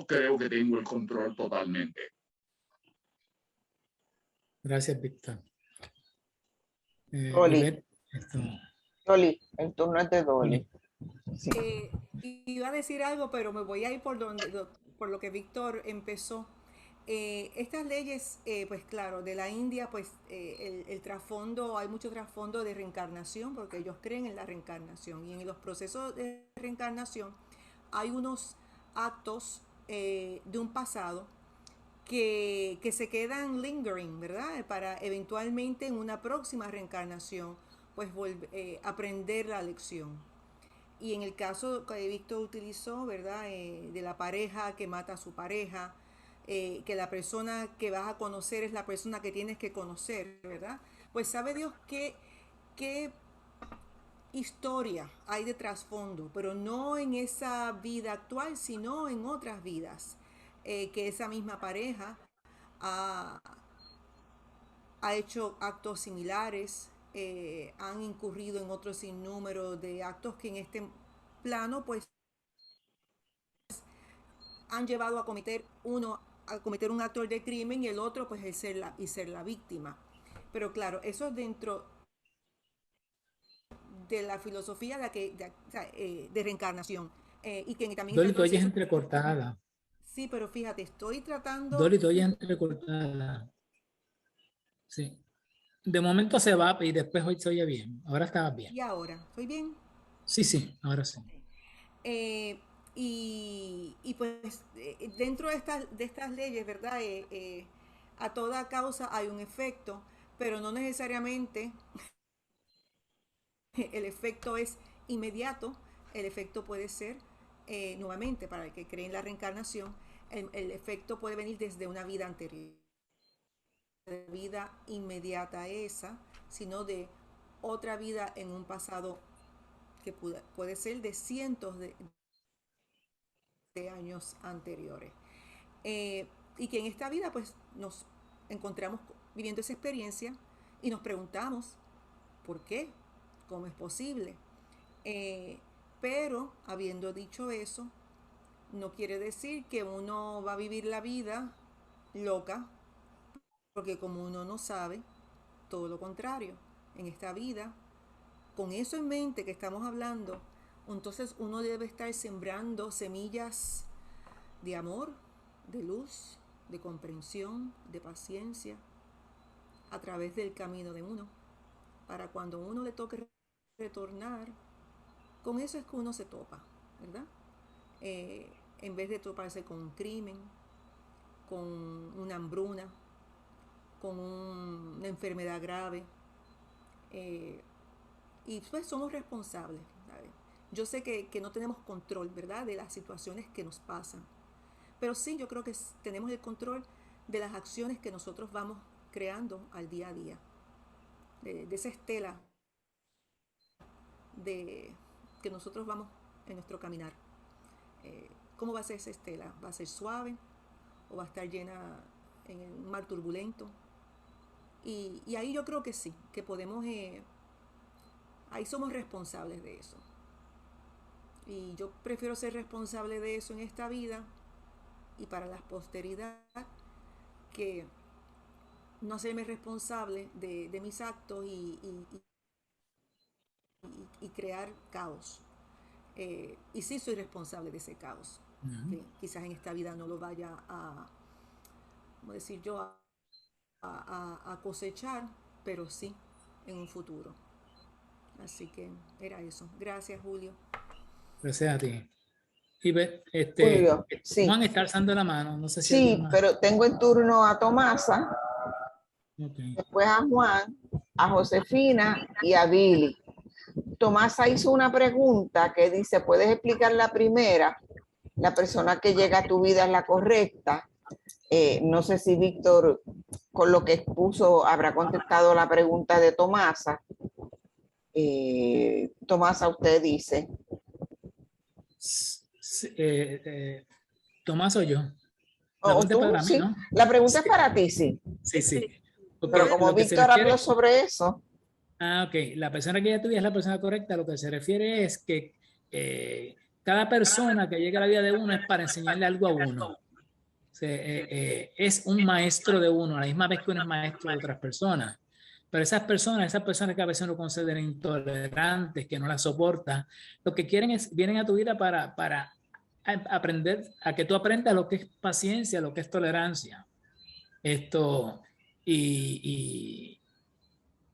creo que tengo el control totalmente. Gracias, Víctor. Dolly, el turno es de Dolly. Sí. Iba a decir algo, pero me voy a ir por lo que Víctor empezó. Estas leyes, pues claro, de la India, pues el trasfondo, hay mucho trasfondo de reencarnación, porque ellos creen en la reencarnación. Y en los procesos de reencarnación hay unos actos de un pasado que se quedan lingering, ¿verdad? Para eventualmente en una próxima reencarnación, pues aprender la lección. Y en el caso que Víctor utilizó, ¿verdad? De la pareja que mata a su pareja, que la persona que vas a conocer es la persona que tienes que conocer, ¿verdad? Pues sabe Dios qué historia hay de trasfondo, pero no en esa vida actual, sino en otras vidas, que esa misma pareja ha hecho actos similares, han incurrido en otro sinnúmero de actos que en este plano pues han llevado a cometer un acto de crimen y el otro pues el ser la víctima. Pero claro, eso es dentro de la filosofía de reencarnación. Y que también Dolly, tú oyes entrecortada. Sí, pero fíjate, estoy tratando... Dolly, tú oyes entrecortada. Sí. De momento se va y después hoy se oye bien. Ahora estaba bien. ¿Y ahora? ¿Estoy bien? Sí, ahora sí. Y pues dentro de estas leyes, ¿verdad? A toda causa hay un efecto, pero no necesariamente el efecto es inmediato. El efecto puede ser, nuevamente, para el que cree en la reencarnación, el efecto puede venir desde una vida anterior, de vida inmediata a esa, sino de otra vida en un pasado que puede ser de cientos de años anteriores. Y que en esta vida pues nos encontramos viviendo esa experiencia y nos preguntamos ¿por qué? ¿Cómo es posible? Pero habiendo dicho eso, no quiere decir que uno va a vivir la vida loca, porque como uno no sabe, todo lo contrario, en esta vida, con eso en mente que estamos hablando, entonces uno debe estar sembrando semillas de amor, de luz, de comprensión, de paciencia, a través del camino de uno, para cuando uno le toque retornar, con eso es que uno se topa, ¿verdad? En vez de toparse con un crimen, con una hambruna, con una enfermedad grave, y pues somos responsables, ¿sabes? Yo sé que no tenemos control, ¿verdad?, de las situaciones que nos pasan, pero sí, yo creo que tenemos el control de las acciones que nosotros vamos creando al día a día, de esa estela que nosotros vamos en nuestro caminar. ¿Cómo va a ser esa estela? ¿Va a ser suave o va a estar llena en un mar turbulento? Y ahí yo creo que sí, que podemos, ahí somos responsables de eso. Y yo prefiero ser responsable de eso en esta vida y para la posteridad, que no hacerme responsable de mis actos y crear caos. Y sí soy responsable de ese caos, que quizás en esta vida no lo vaya a, como decir yo, a cosechar, pero sí en un futuro. Así que era eso. Gracias, Julio. Gracias a ti. Y Julio, sí. Juan está alzando la mano, no sé si Sí, alguien más. pero tengo en turno a Tomasa, Okay. después a Juan, a Josefina y a Billy. Tomasa hizo una pregunta que dice, ¿puedes explicar la primera? La persona que llega a tu vida es la correcta. No sé si Víctor, con lo que expuso, habrá contestado la pregunta de Tomasa. Tomasa, usted dice. Tomás o yo. La pregunta es para mí, ¿no? La pregunta es para ti, sí. Sí. Pero como Víctor habló sobre eso. Ok. La persona que ya tuviera es la persona correcta. Lo que se refiere es que cada persona que llega a la vida de uno es para enseñarle algo a uno. Es un maestro de uno, a la misma vez que uno es maestro de otras personas. Pero esas personas que a veces uno considera intolerantes, que no las soportan, lo que quieren es, vienen a tu vida para aprender, a que tú aprendas lo que es paciencia, lo que es tolerancia. Y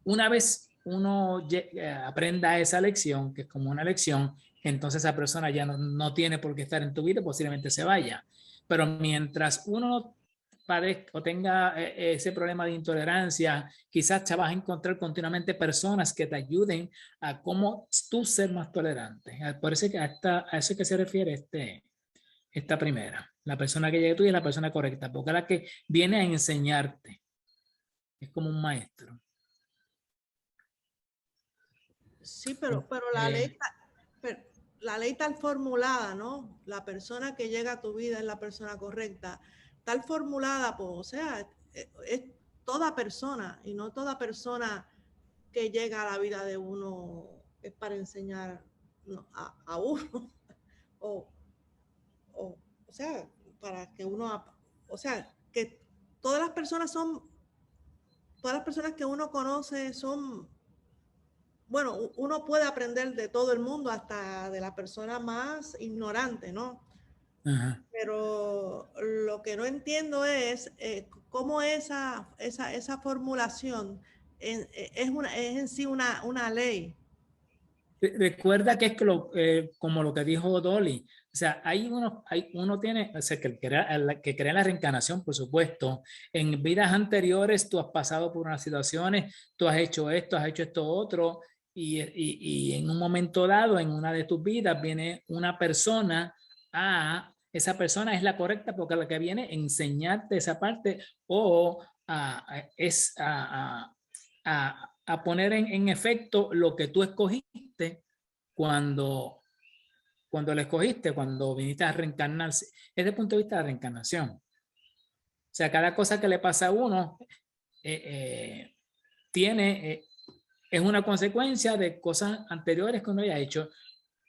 una vez uno aprenda esa lección, que es como una lección, entonces esa persona ya no tiene por qué estar en tu vida, posiblemente se vaya. Pero mientras uno padezca o tenga ese problema de intolerancia, quizás te vas a encontrar continuamente personas que te ayuden a cómo tú ser más tolerante. Parece que a eso que se refiere esta primera. La persona que llega a tú es la persona correcta, porque es la que viene a enseñarte. Es como un maestro. Sí, pero la ley tal formulada, ¿no? La persona que llega a tu vida es la persona correcta. Tal formulada, pues, o sea, es toda persona, y no toda persona que llega a la vida de uno es para enseñar a uno. O sea, para que uno, o sea, que todas las personas que uno conoce son, bueno, uno puede aprender de todo el mundo, hasta de la persona más ignorante, ¿no? Ajá. Pero lo que no entiendo es cómo esa formulación es en sí una ley. Recuerda que es que como lo que dijo Dolly, o sea, uno tiene, o sea, que crea la reencarnación, por supuesto. En vidas anteriores tú has pasado por unas situaciones, tú has hecho esto otro, y en un momento dado, en una de tus vidas, viene una persona esa persona es la correcta porque la que viene a enseñarte esa parte o a poner en efecto lo que tú escogiste cuando lo escogiste, cuando viniste a reencarnarse. Desde el punto de vista de la reencarnación. O sea, cada cosa que le pasa a uno es una consecuencia de cosas anteriores que uno haya hecho.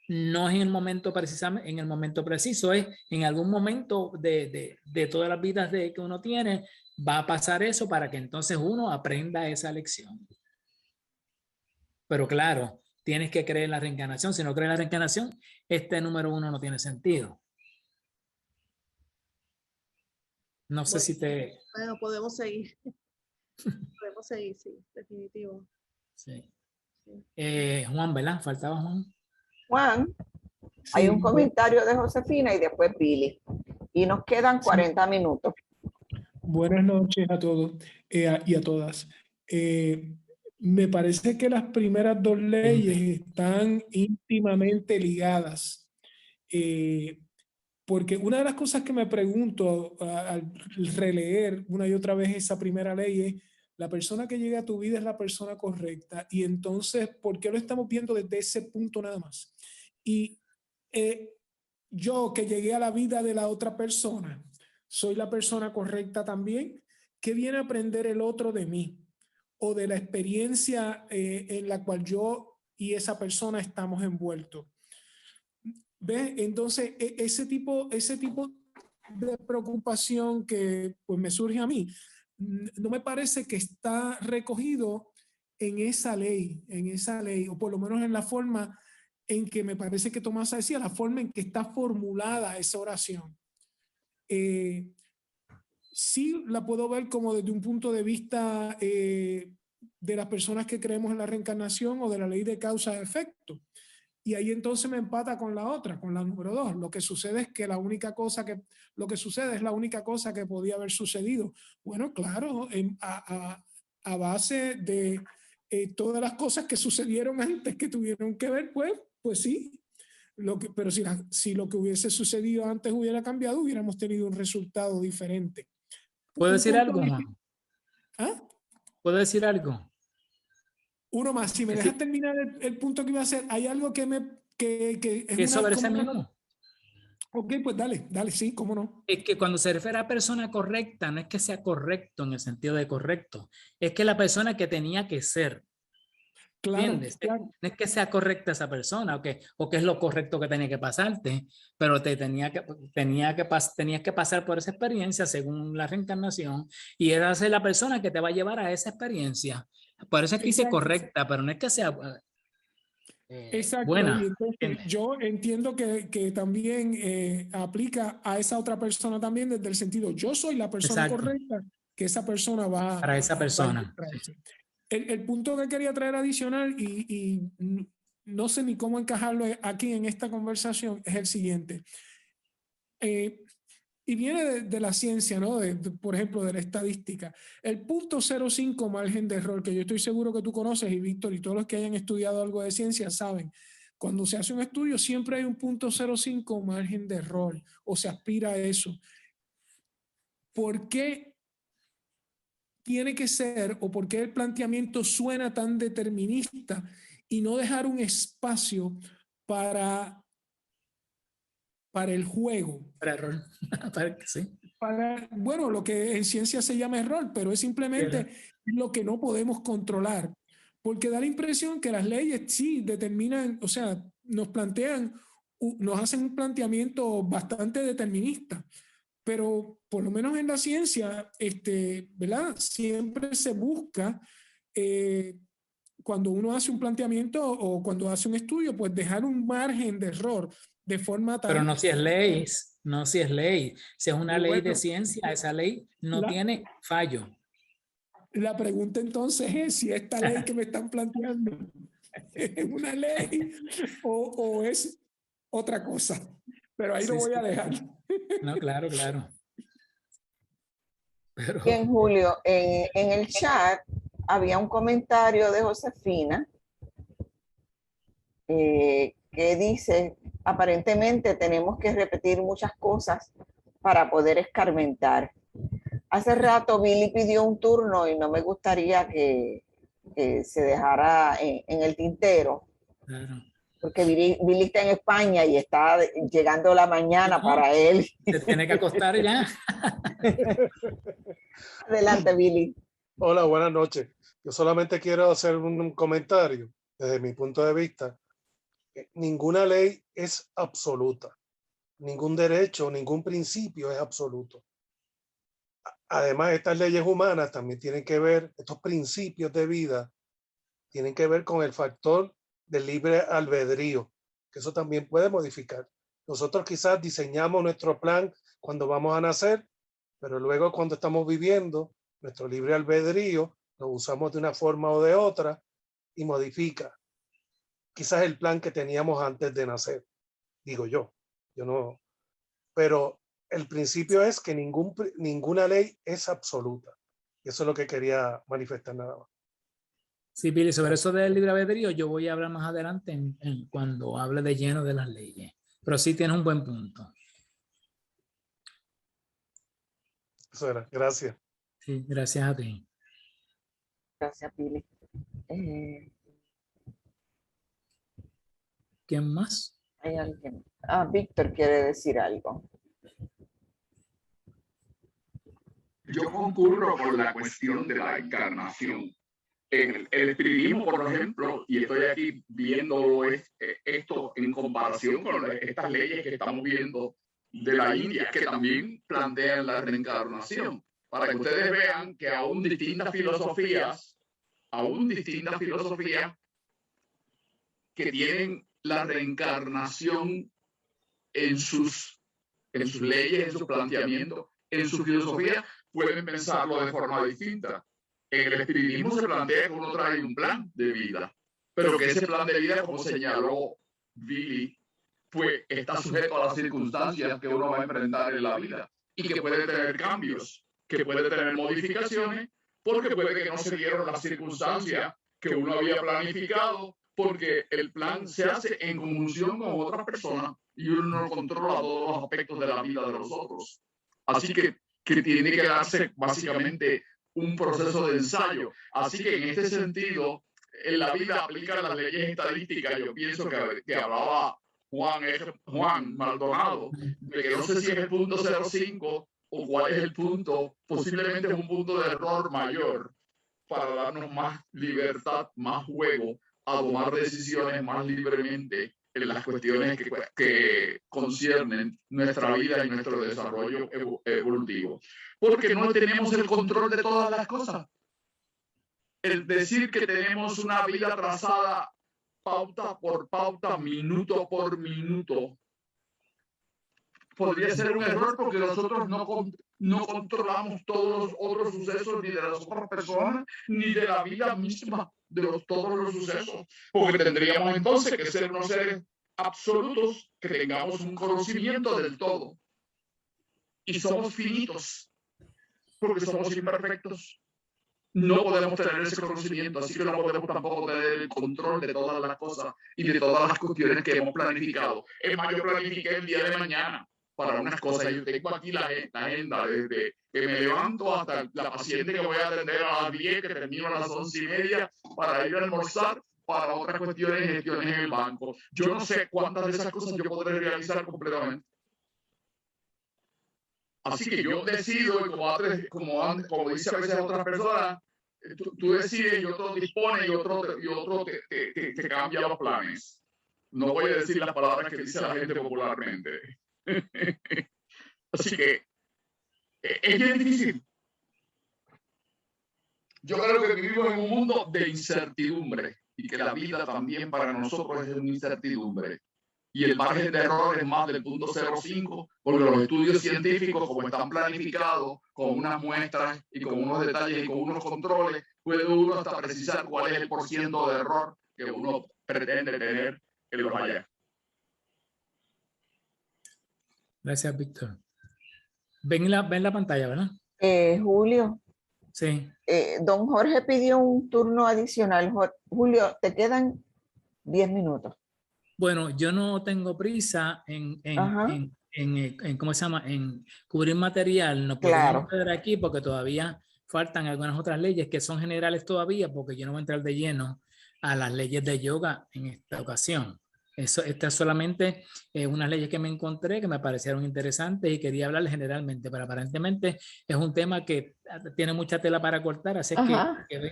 No es en el momento preciso, es en algún momento de todas las vidas que uno tiene, va a pasar eso para que entonces uno aprenda esa lección. Pero claro, tienes que creer en la reencarnación. Si no crees en la reencarnación, número 1 no tiene sentido. No sé si te... Bueno, podemos seguir. Podemos seguir, sí, definitivo. Sí. Juan, ¿verdad? ¿Faltaba Juan? Juan, hay un comentario de Josefina y después Billy. Y nos quedan 40 minutos. Buenas noches a todos y a todas. Me parece que las primeras dos leyes están íntimamente ligadas. Porque una de las cosas que me pregunto al releer una y otra vez esa primera ley es: la persona que llega a tu vida es la persona correcta. Y entonces, ¿por qué lo estamos viendo desde ese punto nada más? Y yo que llegué a la vida de la otra persona, ¿soy la persona correcta también? ¿Qué viene a aprender el otro de mí? O de la experiencia en la cual yo y esa persona estamos envueltos. ¿Ves? Entonces, ese tipo de preocupación que pues, me surge a mí, no me parece que está recogido en esa ley, o por lo menos en la forma en que me parece que Tomasa decía, la forma en que está formulada esa oración. Sí la puedo ver como desde un punto de vista de las personas que creemos en la reencarnación o de la ley de causa y efecto. Y ahí entonces me empata con la otra, con la número 2. Lo que sucede es que lo que sucede es la única cosa que podía haber sucedido. Bueno, claro, a base de todas las cosas que sucedieron antes que tuvieron que ver, pues sí. Pero si lo que hubiese sucedido antes hubiera cambiado, hubiéramos tenido un resultado diferente. ¿Puedo decir algo, Juan? ¿Ah? ¿Puedo decir algo? Uno más, si me dejas terminar el punto que iba a hacer, hay algo que es sobre ese mismo. Ok, pues dale, sí, cómo no. Es que cuando se refiere a persona correcta, no es que sea correcto en el sentido de correcto, es que la persona que tenía que ser. Claro, ¿Entiendes? Claro. No es que sea correcta esa persona o que es lo correcto que tenía que pasarte, pero tenías que pasar por esa experiencia según la reencarnación y era ser la persona que te va a llevar a esa experiencia. Por eso es que dice correcta, pero no es que sea buena. Y entonces, yo entiendo que también aplica a esa otra persona también desde el sentido, yo soy la persona correcta que esa persona va para esa persona. El punto que quería traer adicional y no sé ni cómo encajarlo aquí en esta conversación es el siguiente. Y viene de la ciencia, ¿no? Por ejemplo, de la estadística. El 0.05 margen de error, que yo estoy seguro que tú conoces, y Víctor y todos los que hayan estudiado algo de ciencia saben. Cuando se hace un estudio siempre hay un 0.05 margen de error o se aspira a eso. ¿Por qué tiene que ser o por qué el planteamiento suena tan determinista y no dejar un espacio para el juego? Para error. Sí. Bueno, lo que en ciencia se llama error, pero es simplemente lo que no podemos controlar. Porque da la impresión que las leyes sí determinan, o sea, nos hacen un planteamiento bastante determinista. Pero por lo menos en la ciencia, ¿verdad? Siempre se busca, cuando uno hace un planteamiento o cuando hace un estudio, pues dejar un margen de error de forma tal... Pero no si es ley, no si es ley. Si es una ley de ciencia, esa ley no tiene fallo. La pregunta entonces es si esta ley que me están planteando ¿Es una ley o es otra cosa? Pero ahí Sí, lo voy sí. a dejar. No, claro, claro. Pero, Bien, Julio, en el chat había un comentario de Josefina que dice, aparentemente tenemos que repetir muchas cosas para poder escarmentar. Hace rato Billy pidió un turno y no me gustaría que se dejara en el tintero, claro. porque Billy está en España y está llegando la mañana No, para él. se tiene que acostar ya. Adelante, Billy. Hola, buenas noches. Yo solamente quiero hacer un comentario desde mi punto de vista. Ninguna ley es absoluta. Ningún derecho, ningún principio es absoluto. Además, estas leyes humanas también tienen que ver, estos principios de vida, tienen que ver con el factor del libre albedrío, que eso también puede modificar. Nosotros quizás diseñamos nuestro plan cuando vamos a nacer, pero luego cuando estamos viviendo, nuestro libre albedrío lo usamos de una forma o de otra y modifica quizás el plan que teníamos antes de nacer, digo yo no, pero el principio es que ninguna ley es absoluta. Y eso es lo que quería manifestar nada más. Sí, Billy, sobre eso del libre albedrío, yo voy a hablar más adelante cuando hable de lleno de las leyes. Pero sí tienes un buen punto. Eso era. Gracias. Sí, gracias a ti. Gracias, Billy. ¿Quién más? ¿Hay alguien? Víctor quiere decir algo. Yo concurro con la cuestión de la encarnación. En el espiritismo, por ejemplo, y estoy aquí viendo esto en comparación con estas leyes que estamos viendo de la India, que también plantean la reencarnación, para que ustedes vean que aún distintas filosofías que tienen la reencarnación en sus leyes, en su planteamiento, en su filosofía, pueden pensarlo de forma distinta. En el espiritismo se plantea que uno trae un plan de vida, pero que ese plan de vida, como señaló Billy, pues está sujeto a las circunstancias que uno va a enfrentar en la vida y que puede tener cambios, que puede tener modificaciones, porque puede que no se dieron las circunstancias que uno había planificado, porque el plan se hace en conjunción con otras personas y uno no controla todos los aspectos de la vida de los otros. Así que tiene que darse básicamente un proceso de ensayo. Así que en este sentido, en la vida aplican las leyes estadísticas. Yo pienso que hablaba Juan Maldonado, de que no sé si es el punto 0,5 o cuál es el punto, posiblemente es un punto de error mayor para darnos más libertad, más juego a tomar decisiones más libremente en las cuestiones que conciernen nuestra vida y nuestro desarrollo evolutivo. Porque no tenemos el control de todas las cosas. El decir que tenemos una vida trazada pauta por pauta, minuto por minuto, podría ser un error porque nosotros no controlamos todos los otros sucesos ni de las otras personas, ni de la vida misma de todos los sucesos. Porque tendríamos entonces que ser unos seres absolutos, que tengamos un conocimiento del todo. Y somos finitos, porque somos imperfectos. No podemos tener ese conocimiento, así que no podemos tampoco tener el control de todas las cosas y de todas las cuestiones que hemos planificado. Es más, yo planifiqué el día de mañana para unas cosas. Yo tengo aquí la agenda desde que me levanto hasta la paciente que voy a atender a las 10, que termino a las 11:30 para ir a almorzar, para otras cuestiones y gestiones en el banco. Yo no sé cuántas de esas cosas yo podré realizar completamente. Así que yo decido, y como dice a veces otras personas, tú decides y otro dispone y otro te cambia los planes. No voy a decir las palabras que dice la gente popularmente. Así que es bien difícil. Yo creo que vivimos en un mundo de incertidumbre y que la vida también para nosotros es una incertidumbre. Y el margen de error es más del punto 0,5, porque los estudios científicos, como están planificados, con unas muestras y con unos detalles y con unos controles, puede uno hasta precisar cuál es el % de error que uno pretende tener en los allá. Gracias, Víctor. Ven la pantalla, ¿verdad? Julio, Sí. don Jorge pidió un turno adicional. Julio, te quedan 10 minutos. Bueno, yo no tengo prisa en ¿cómo se llama? En cubrir material. Nos podemos quedar aquí porque todavía faltan algunas otras leyes que son generales todavía, porque yo no voy a entrar de lleno a las leyes de yoga en esta ocasión. Esta es solamente unas leyes que me encontré que me parecieron interesantes y quería hablar generalmente, pero aparentemente es un tema que tiene mucha tela para cortar, así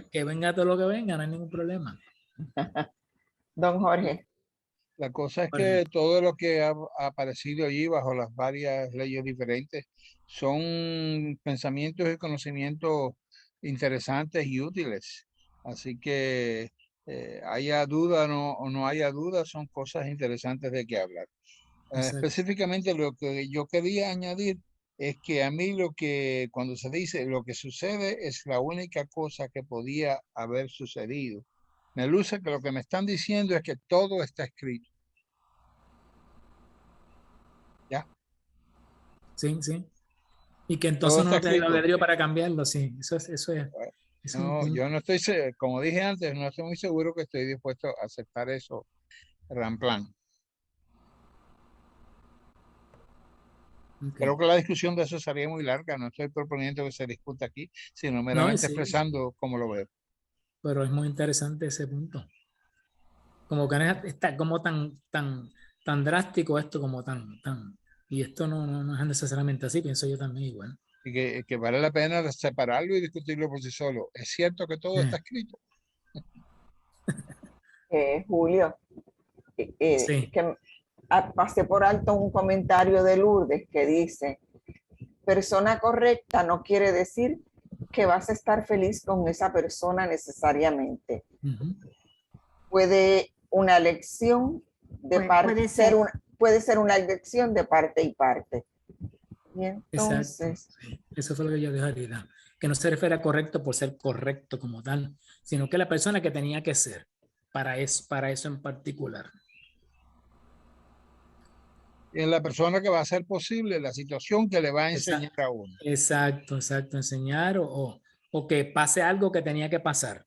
que venga todo lo que venga, no hay ningún problema. Don Jorge. La cosa es que todo lo que ha aparecido allí bajo las varias leyes diferentes son pensamientos y conocimientos interesantes y útiles. Así que haya duda o no haya duda, son cosas interesantes de que hablar. Específicamente lo que yo quería añadir es que a mí cuando se dice lo que sucede es la única cosa que podía haber sucedido. Me luce que lo que me están diciendo es que todo está escrito. ¿Ya? Sí, sí. Y que entonces no tiene el albedrío para cambiarlo, sí. Eso es no, yo no estoy, como dije antes, no estoy muy seguro que estoy dispuesto a aceptar eso, Ramplan. Creo que la discusión de eso sería muy larga. No estoy proponiendo que se discuta aquí, sino meramente expresando cómo lo veo. Pero es muy interesante ese punto. Como que está como tan drástico esto, como y esto no es necesariamente así, pienso yo también igual. Y que vale la pena separarlo y discutirlo por sí solo. Es cierto que todo está escrito. Julio, que pasé por alto un comentario de Lourdes que dice: persona correcta no quiere decir que vas a estar feliz con esa persona necesariamente. Puede una lección de parte puede ser una lección de parte y parte. Y entonces, eso fue lo que yo dije ahorita, que no se refiere a correcto por ser correcto como tal, sino que la persona que tenía que ser para eso en particular. Y es la persona que va a hacer posible la situación que le va a enseñar a uno. Exacto, enseñar o que pase algo que tenía que pasar.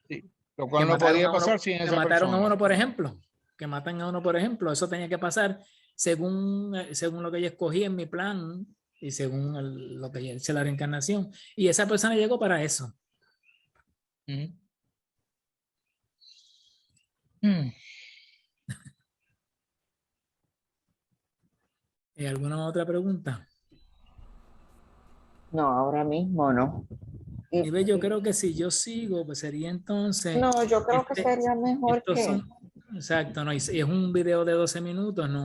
Sí, lo cual no podía pasar sin esa persona. Que mataron a uno, por ejemplo. Que matan a uno, por ejemplo. Eso tenía que pasar según lo que yo escogí en mi plan y según lo que hice la reencarnación. Y esa persona llegó para eso. ¿Y alguna otra pregunta? No, ahora mismo no. Y yo creo que si yo sigo, pues sería entonces... No, yo creo que sería mejor que... Exacto, no, y es un video de 12 minutos, no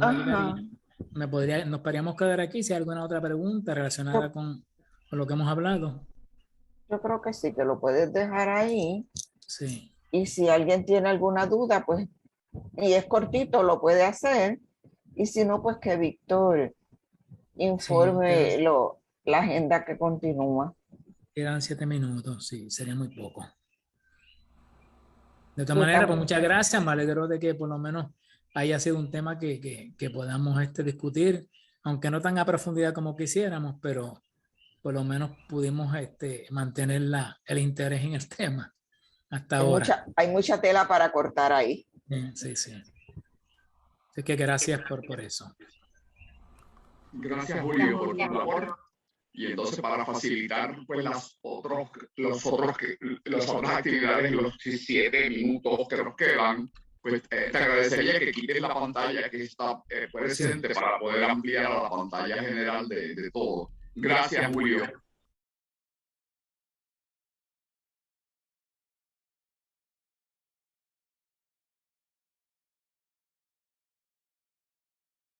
nos podríamos quedar aquí si hay alguna otra pregunta relacionada con lo que hemos hablado. Yo creo que sí, que lo puedes dejar ahí. Sí. Y si alguien tiene alguna duda, pues, y es cortito, lo puede hacer. Y si no, pues que Víctor informe la agenda que continúa. Quedan 7 minutos, sí, sería muy poco. De todas maneras, pues muchas gracias. Me alegro de que por lo menos haya sido un tema que podamos discutir, aunque no tan a profundidad como quisiéramos, pero por lo menos pudimos mantener el interés en el tema hasta ahora. Hay mucha tela para cortar ahí. Sí. Así que gracias por eso. Gracias, Julio, por tu labor. Y entonces para facilitar pues las otras actividades en los 7 minutos que nos quedan, pues te agradecería que quites la pantalla que está presente para poder ampliar a la pantalla general de todo. Gracias, Julio.